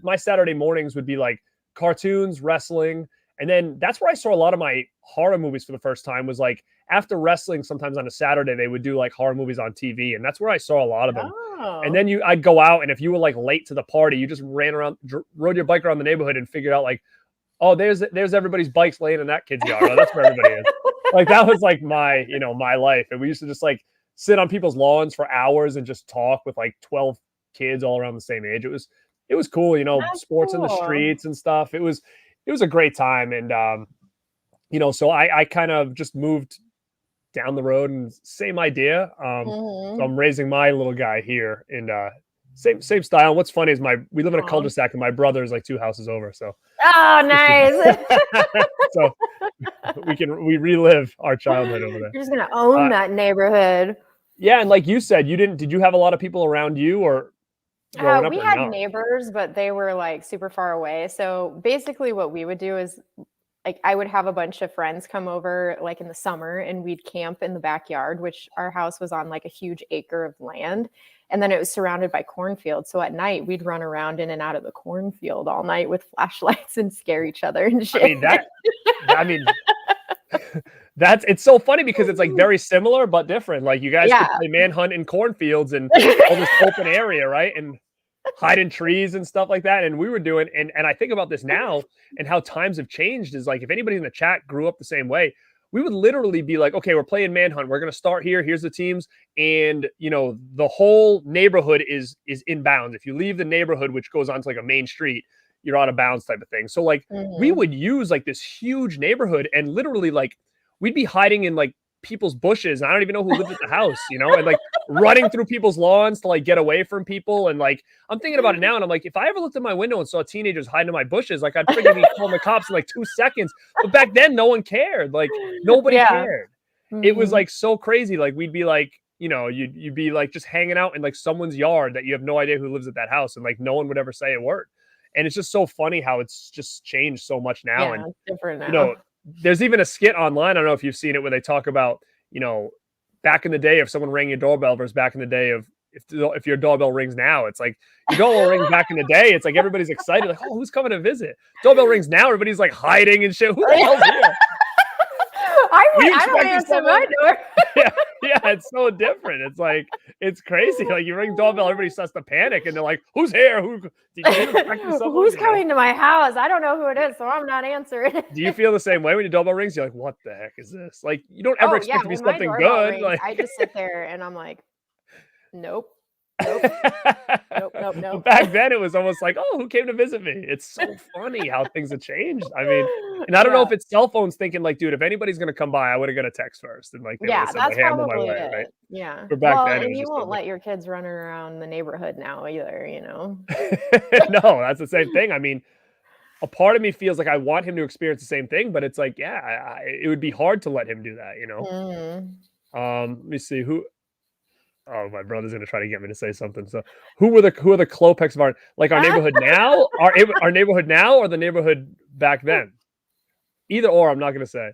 my Saturday mornings would be like cartoons, wrestling, And then that's where I saw a lot of my horror movies for the first time, was like after wrestling, sometimes on a Saturday, they would do like horror movies on TV. And that's where I saw a lot of them. And Oh. then I'd go out, and if you were like late to the party, you just ran around, rode your bike around the neighborhood and figured out like, oh, there's everybody's bikes laying in that kid's yard. Oh, that's where everybody is. Like that was like my, my life. And we used to just like sit on people's lawns for hours and just talk with like 12 kids all around the same age. It was cool, That's sports in the cool. streets and stuff. It was a great time. And so I kind of just moved down the road, and same idea. So I'm raising my little guy here, and same style. What's funny is we live in a cul-de-sac, and my brother is like 2 houses over. So oh, nice. so we relive our childhood over there. You're just gonna own that neighborhood. Yeah, and like you said, did you have a lot of people around you, or growing up? We had neighbors, but they were like super far away. So basically what we would do is like I would have a bunch of friends come over like in the summer, and we'd camp in the backyard, which our house was on like a huge acre of land. And then it was surrounded by cornfields. So at night we'd run around in and out of the cornfield all night with flashlights and scare each other and shit. It's so funny because it's like very similar but different. Like you guys could play manhunt in cornfields and all this open area, right? And hide in trees and stuff like that. And we were doing, and I think about this now and how times have changed, is like if anybody in the chat grew up the same way, we would literally be like, okay, we're playing manhunt. We're going to start here. Here's the teams. And, the whole neighborhood is in bounds. If you leave the neighborhood, which goes onto like a main street, you're out of bounds type of thing. So like we would use like this huge neighborhood, and literally like we'd be hiding in like people's bushes. And I don't even know who lived at the house, and like running through people's lawns to like get away from people. And like, I'm thinking about it now, and I'm like, if I ever looked at my window and saw teenagers hiding in my bushes, like I'd freaking be calling the cops in like 2 seconds. But back then, no one cared. Like nobody cared. It was like so crazy. Like we'd be like, you'd be like just hanging out in like someone's yard that you have no idea who lives at that house, and like no one would ever say a word. And it's just so funny how it's just changed so much now. And it's different now. There's even a skit online, I don't know if you've seen it, where they talk about, back in the day, if someone rang your doorbell versus back in the day of if your doorbell rings now. It's like your doorbell rings back in the day, it's like everybody's excited, like, oh, who's coming to visit? Doorbell rings now, everybody's like hiding and shit. Who the hell's here? I don't answer my door. Yeah, it's so different. It's like, it's crazy. Like you ring doorbell, everybody starts to panic, and they're like, "Who's here? Who's coming to my house? I don't know who it is, so I'm not answering." Do you feel the same way when your doorbell rings? You're like, "What the heck is this?" Like you don't ever expect to be something good. Rings, like I just sit there and I'm like, nope. Nope. Back then, it was almost like, oh, who came to visit me? It's so funny how things have changed. I mean, and I don't know if it's cell phones thinking like, dude, if anybody's gonna come by, I would have got a text first, and like, that's probably my way, it. right? Yeah. But back then, and you won't let your kids run around the neighborhood now either, No, that's the same thing. I mean, a part of me feels like I want him to experience the same thing, but it's like, it would be hard to let him do that, Let me see who. Oh, my brother's gonna try to get me to say something. So, who are the Klopex of our neighborhood now? Our neighborhood now, or the neighborhood back then? Either or, I'm not gonna say.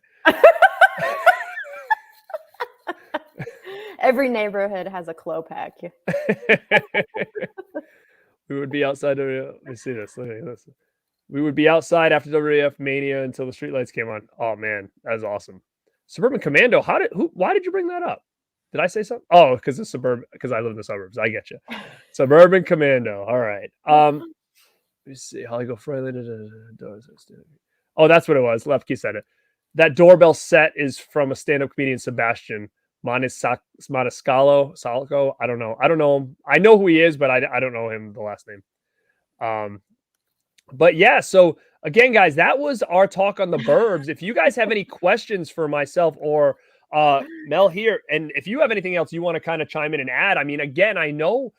Every neighborhood has a Klopek. We would be outside. Let me see this. Listen. We would be outside after WWF Mania until the streetlights came on. Oh man, that was awesome. Suburban Commando. Why did you bring that up? Did I say something? Oh, because I live in the suburbs. I get you. Suburban Commando. All right. Let me see. Hollywood Friday. Oh, that's what it was. Lefke said it. That doorbell set is from a stand-up comedian, Sebastian Maniscalco. Salco. I don't know him. I know who he is, but I don't know him, the last name. But yeah, so again, guys, that was our talk on the Burbs. If you guys have any questions for myself or Mel here, and if you have anything else you want to kind of chime in and add, I mean, again, I know,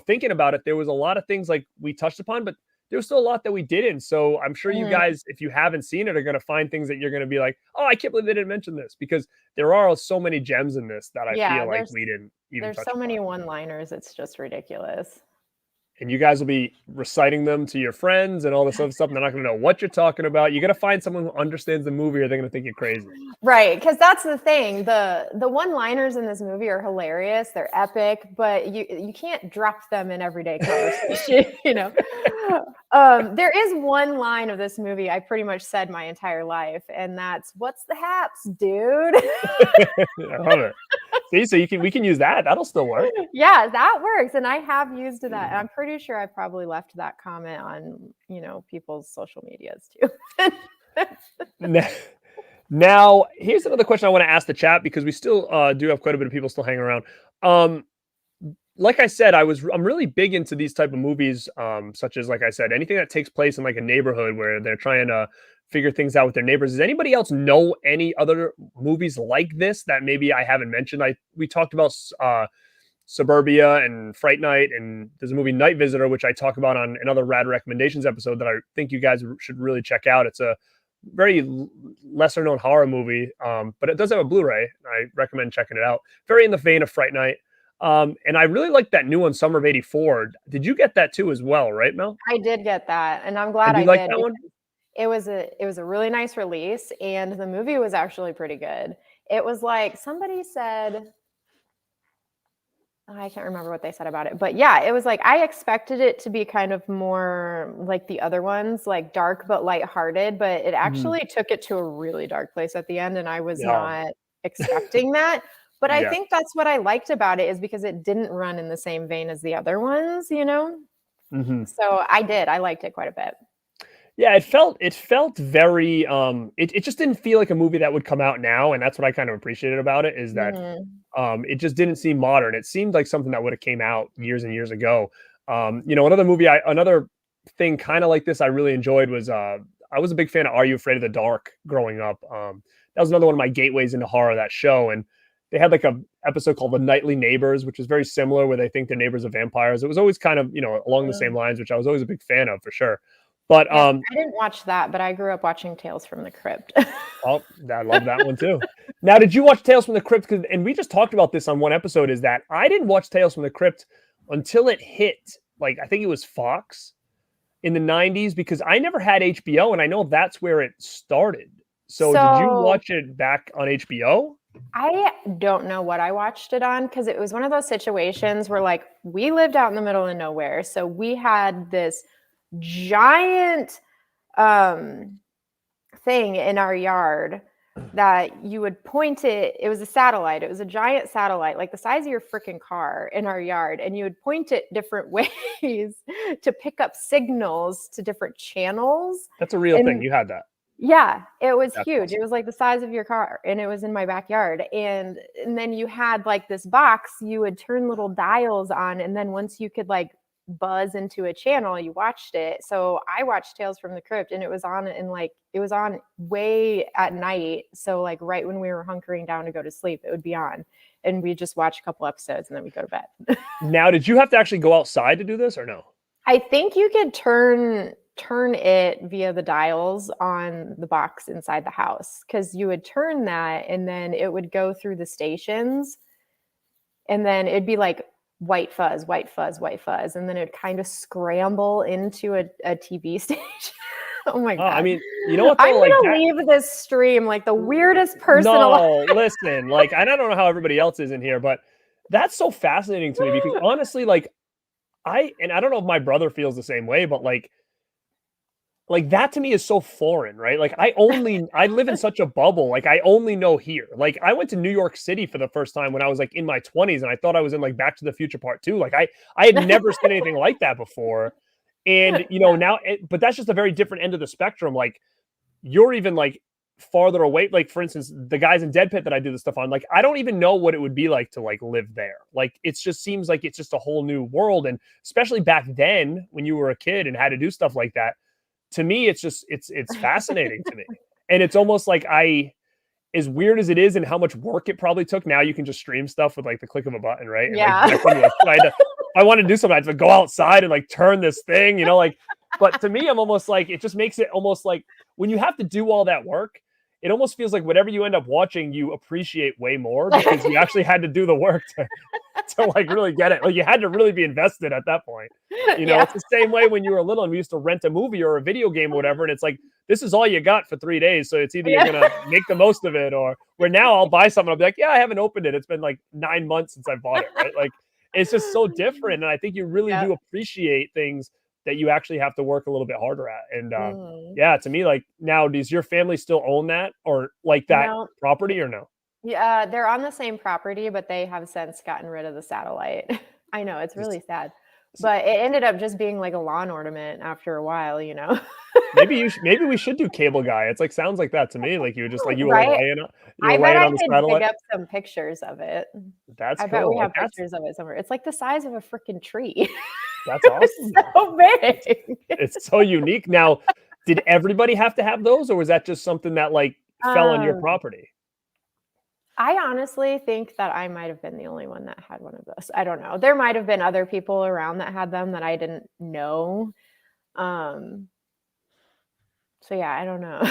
thinking about it, there was a lot of things like we touched upon, but there was still a lot that we didn't. So I'm sure you guys, if you haven't seen it, are going to find things that you're going to be like, oh, I can't believe they didn't mention this, because there are so many gems in this that I feel like we didn't even touch There's so many upon. one-liners. It's just ridiculous. and you guys will be reciting them to your friends and all this other stuff. And they're not going to know what you're talking about. You got to find someone who understands the movie, or they're going to think you're crazy. Right, because that's the thing. The one-liners in this movie are hilarious. They're epic, but you can't drop them in everyday conversation. There is one line of this movie I pretty much said my entire life, and that's "What's the haps, dude?" I love it. See, so we can use that. That'll still work. Yeah, that works, and I have used that. And I'm pretty sure I probably left that comment on people's social medias too. Now, here's another question I want to ask the chat, because we still do have quite a bit of people still hanging around. Like I said, I'm really big into these type of movies, such as, like I said, anything that takes place in like a neighborhood where they're trying to figure things out with their neighbors. Does anybody else know any other movies like this that maybe I haven't mentioned? We talked about Suburbia and Fright Night, and there's a movie Night Visitor, which I talk about on another Rad Recommendations episode that I think you guys should really check out. It's a very lesser known horror movie, but it does have a Blu-ray. I recommend checking it out. Very in the vein of Fright Night. And I really like that new one, Summer of '84. Did you get that too as well, right, Mel? I did get that, and I'm glad I like did. That one? It was a really nice release, and the movie was actually pretty good. It was like somebody said, I can't remember what they said about it, but yeah, it was like I expected it to be kind of more like the other ones, like dark but lighthearted, but it actually took it to a really dark place at the end, and I was not expecting that. But I think that's what I liked about it, is because it didn't run in the same vein as the other ones, So I liked it quite a bit. Yeah, it felt very it just didn't feel like a movie that would come out now, and that's what I kind of appreciated about it, is that it just didn't seem modern. It seemed like something that would have came out years and years ago. Another thing kind of like this I really enjoyed was I was a big fan of Are You Afraid of the Dark growing up. That was another one of my gateways into horror, that show. And they had like a episode called The Nightly Neighbors, which is very similar, where they think their neighbors are vampires. It was always kind of, along the same lines, which I was always a big fan of, for sure. But I didn't watch that, but I grew up watching Tales from the Crypt. Oh, I love that one too. Now, did you watch Tales from the Crypt? And we just talked about this on one episode, is that I didn't watch Tales from the Crypt until it hit, like, I think it was Fox in the 90s, because I never had HBO, and I know that's where it started. So did you watch it back on HBO? I don't know what I watched it on, because it was one of those situations where, like, we lived out in the middle of nowhere. So we had this giant thing in our yard that you would point it was a satellite. It was a giant satellite, like the size of your freaking car, in our yard, and you would point it different ways to pick up signals to different channels. That's a real thing. You had that. Yeah, it was huge. Awesome. It was like the size of your car, and it was in my backyard. And then you had like this box, you would turn little dials on, and then once you could like buzz into a channel, you watched it. So I watched Tales from the Crypt, and it was on way at night. So like right when we were hunkering down to go to sleep, it would be on, and we just watch a couple episodes and then we go to bed. Now, did you have to actually go outside to do this, or no? I think you could turn it via the dials on the box inside the house, because you would turn that and then it would go through the stations, and then it'd be like white fuzz, white fuzz, white fuzz, and then it'd kind of scramble into a TV station. Oh my God. I mean, you know what? Though, I'm going to leave this stream like the weirdest person alive. Listen, like, I don't know how everybody else is in here, but that's so fascinating to me, because honestly, like, I don't know if my brother feels the same way, but like that to me is so foreign, right? Like I live in such a bubble. Like I only know here. Like I went to New York City for the first time when I was like in my 20s, and I thought I was in like Back to the Future Part 2. Like I had never seen anything like that before. And now, but that's just a very different end of the spectrum. Like you're even like farther away. Like for instance, the guys in Dead Pit that I do this stuff on, like I don't even know what it would be like to like live there. Like it just seems like it's just a whole new world. And especially back then when you were a kid and had to do stuff like that, to me, it's fascinating to me. And it's almost like as weird as it is and how much work it probably took, now you can just stream stuff with like the click of a button, right? And yeah. If I want to do something, I have to go outside and like turn this thing, like, but to me, I'm almost like, it just makes it almost like when you have to do all that work, it almost feels like whatever you end up watching, you appreciate way more because you actually had to do the work to like really get it. Like you had to really be invested at that point. Yeah. It's the same way when you were little and we used to rent a movie or a video game or whatever. And it's like, this is all you got for 3 days. So it's either you're Yeah. going to make the most of it or where now I'll buy something. I'll be like, yeah, I haven't opened it. It's been like 9 months since I bought it. Right. Like it's just so different. And I think you really Yep. do appreciate things that you actually have to work a little bit harder at. And Mhm. yeah, to me, like now, does your family still own that or like that No. property or no? Yeah, they're on the same property, but they have since gotten rid of the satellite. I know, it's Just- really sad. But it ended up just being like a lawn ornament after a while, you know? Maybe we should do cable guy. It's like sounds like that to me. Like you were just like you were Right? I bet laying I on the could dig satellite. up some pictures of it. That's I bet we cool. Like have pictures of it somewhere. It's like the size of a freaking tree. that's It's awesome. Though. so big. It's so unique. Now, did everybody have to have those, or was that just something that like fell on your Um, property? I honestly think that I might have been the only one that had one of those. I don't know. There might have been other people around that had them that I didn't know. Um, so yeah, I don't know.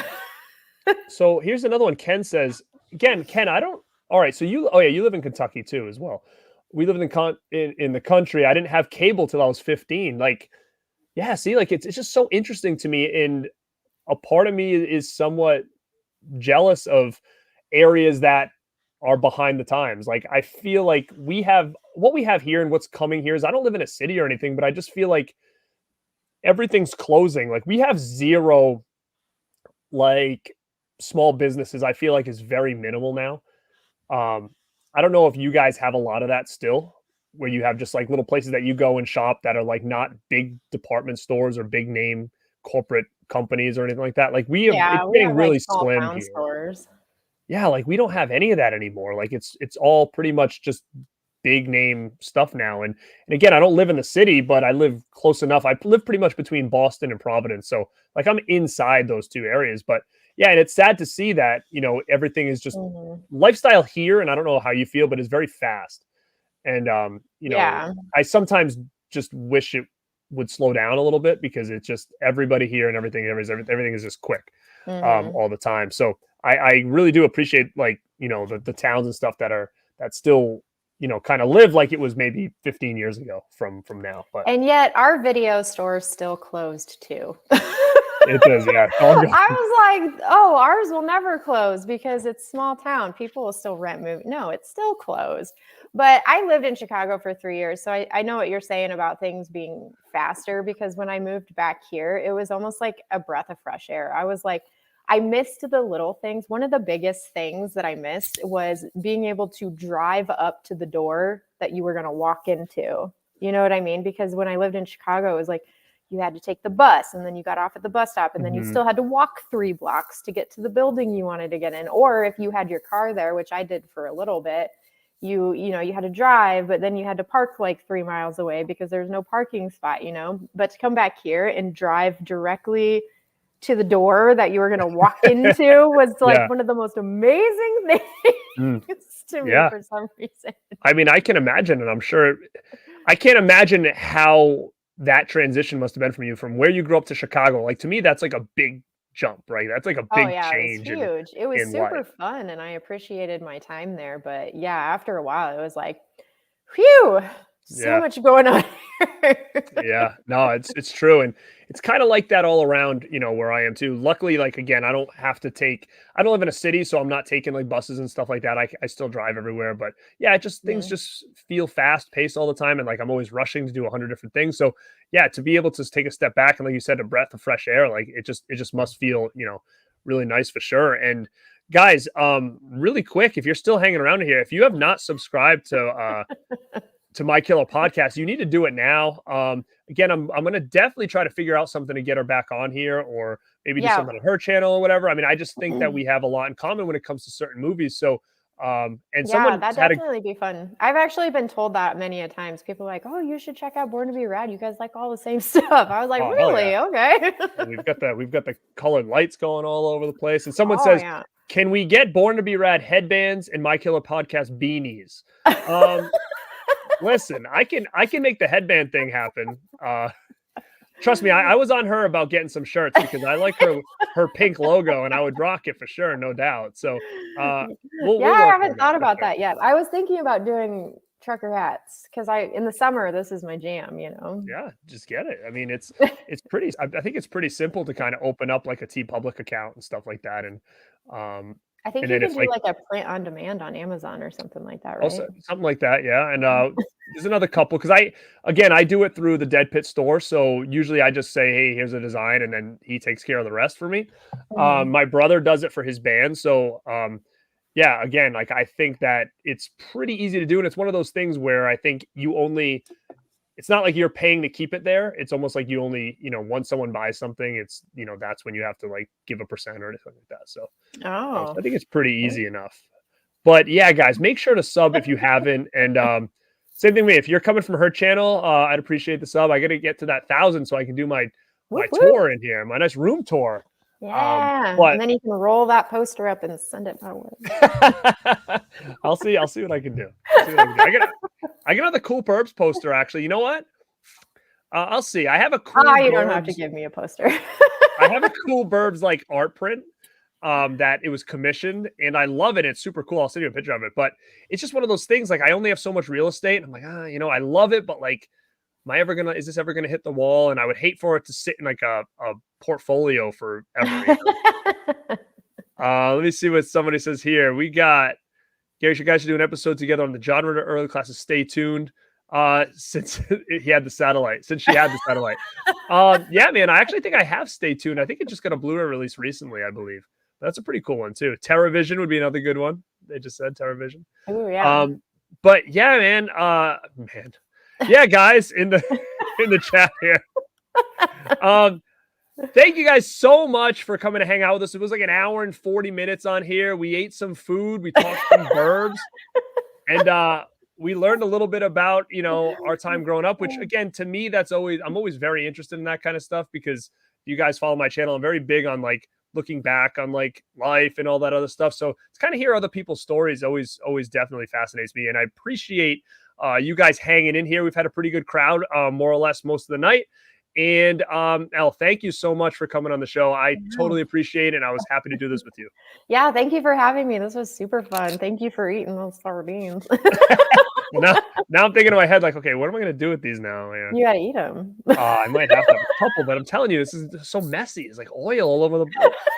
So here's another one. Ken says again, Ken, I don't. All right, so you live in Kentucky too as well. We lived in the country. I didn't have cable till I was 15. Like, yeah, see, like it's just so interesting to me, and a part of me is somewhat jealous of areas that are behind the times. Like I feel like we have what we have here and what's coming here is I don't live in a city or anything, but I just feel like everything's closing. Like we have zero like small businesses. I feel like is very minimal now. Um, I don't know if you guys have a lot of that still, where you have just like little places that you go and shop that are like not big department stores or big name corporate companies or anything like that. Like we have, Yeah, it's we getting have like really small slim town here. stores. Yeah, like we don't have any of that anymore. Like it's all pretty much just big name stuff now. And again, I don't live in the city, but I live close enough. I live pretty much between Boston and Providence. So like I'm inside those two areas. But yeah, and it's sad to see that, everything is just Mhm. lifestyle here, and I don't know how you feel, but it's very fast. And Yeah. I sometimes just wish it would slow down a little bit because it's just everybody here and everything is just quick Mhm. all the time. So I really do appreciate like the towns and stuff that still kind of live like it was maybe 15 years ago from now. But And yet our video store is still closed too. it does, yeah. It's all good. I was like, oh, ours will never close because it's small town. People will still rent movie. No, it's still closed. But I lived in Chicago for 3 years. So I know what you're saying about things being faster because when I moved back here, it was almost like a breath of fresh air. I was like, I missed the little things. One of the biggest things that I missed was being able to drive up to the door that you were going to walk into. You know what I mean? Because when I lived in Chicago, it was like you had to take the bus and then you got off at the bus stop and then you Mhm. still had to walk 3 blocks to get to the building you wanted to get in. Or if you had your car there, which I did for a little bit, you had to drive, but then you had to park like 3 miles away because there's no parking spot, But to come back here and drive directly to the door that you were going to walk into was like Yeah. one of the most amazing things Mm. to me Yeah. for some reason. I mean, I can imagine, and I'm sure I can't imagine how that transition must have been from you from where you grew up to Chicago. Like to me, that's like a big jump, right? That's like a Oh big yeah, it was change huge. It was in super life. fun and I appreciated my time there. But yeah, after a while, it was like, whew, so Yeah. much going on here. Yeah, no, it's true, and it's kind of like that all around, where I am too. Luckily, like again, I don't live in a city, so I'm not taking like buses and stuff like that. I still drive everywhere, but yeah, things Mhm. just feel fast paced all the time, and like I'm always rushing to do 100 different things. So yeah, to be able to take a step back and like you said, a breath of fresh air, like it just must feel really nice for sure. And guys, really quick, if you're still hanging around here, if you have not subscribed to My Killer Podcast, you need to do it now. Again, I'm going to definitely try to figure out something to get her back on here, or maybe do Yeah. something on her channel or whatever. I mean, I just think that we have a lot in common when it comes to certain movies. So, and Yeah, someone that'd had a definitely be fun. I've actually been told that many a times. People are like, "Oh, you should check out Born to Be Rad. You guys like all the same stuff." I was like, oh hell yeah, "Really? Okay." and we've got the colored lights going all over the place. And someone Oh says, yeah. "Can we get Born to Be Rad headbands and My Killer Podcast beanies?" Um, Listen, I can make the headband thing happen. Trust me, I was on her about getting some shirts because I like her pink logo and I would rock it for sure, no doubt. So we'll Yeah, I work haven't on that thought for about sure. that yet. I was thinking about trucker hats because in the summer this is my jam. Yeah, just get it. I mean, it's pretty. I think it's pretty simple to kind of open up like a T Public account and stuff like that, um, I think and you then could if do like like a print on demand on Amazon or something like that, right? also something like that, yeah. And there's another couple because I do it through the Dead Pit store, so usually I just say, hey, here's a design, and then he takes care of the rest for me. Mhm. My brother does it for his band, so yeah, again, like I think that it's pretty easy to do, and it's one of those things where I think it's not like you're paying to keep it there. It's almost like you only, once someone buys something, it's, that's when you have to like give a percent or anything like that. So, so Oh, I think it's pretty easy enough. But yeah, guys, make sure to sub if you haven't. And same thing with me. If you're coming from her channel, I'd appreciate the sub. I got to get to that 1,000 so I can do my whoop, whoop. tour in here, my nice room tour. Yeah, but and then you can roll that poster up and send it my way. I'll see what I can do. I got another cool Burbs poster actually. You know what? I'll see. I have a cool. You don't have to give me a poster. I have a cool Burbs like art print that it was commissioned, and I love it. It's super cool. I'll send you a picture of it. But it's just one of those things. Like I only have so much real estate. I'm like, I love it, but like, is this ever gonna hit the wall? And I would hate for it to sit in like a portfolio forever. Let me see what somebody says here. We got Gary, you guys should do an episode together on the genre to early classes. Stay tuned. Since she had the satellite. Yeah, man, I actually think I have Stay Tuned. I think it just got a Blu-ray release recently, I believe. That's a pretty cool one too. TerraVision would be another good one. They just said TerraVision. Oh yeah. But yeah, man. Yeah, guys in the chat here. Thank you guys so much for coming to hang out with us. It was like an hour and 40 minutes on here. We ate some food. We talked some Burbs. And we learned a little bit about, our time growing up, which again, to me, I'm always very interested in that kind of stuff because you guys follow my channel. I'm very big on like looking back on like life and all that other stuff. So to kind of hear other people's stories always definitely fascinates me. And I appreciate you guys hanging in here. We've had a pretty good crowd, more or less most of the night. And Elle, thank you so much for coming on the show. I totally appreciate it. And I was happy to do this with you. Yeah, thank you for having me. This was super fun. Thank you for eating those sardines. Well, now I'm thinking in my head, like, okay, what am I going to do with these now? Yeah. You gotta eat them. I might have to have a couple, but I'm telling you, this is so messy. It's like oil all over the.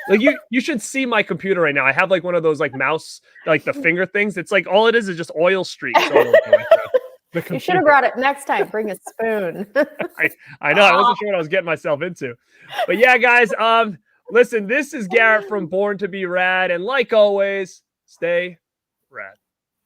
Like you should see my computer right now. I have like one of those like mouse, like the finger things. It's like all it is just oil streaks. All over you should have brought it next time. Bring a spoon. I know. I wasn't sure what I was getting myself into, but yeah, guys. Listen, this is Garrett from Born to Be Rad, and like always, stay rad.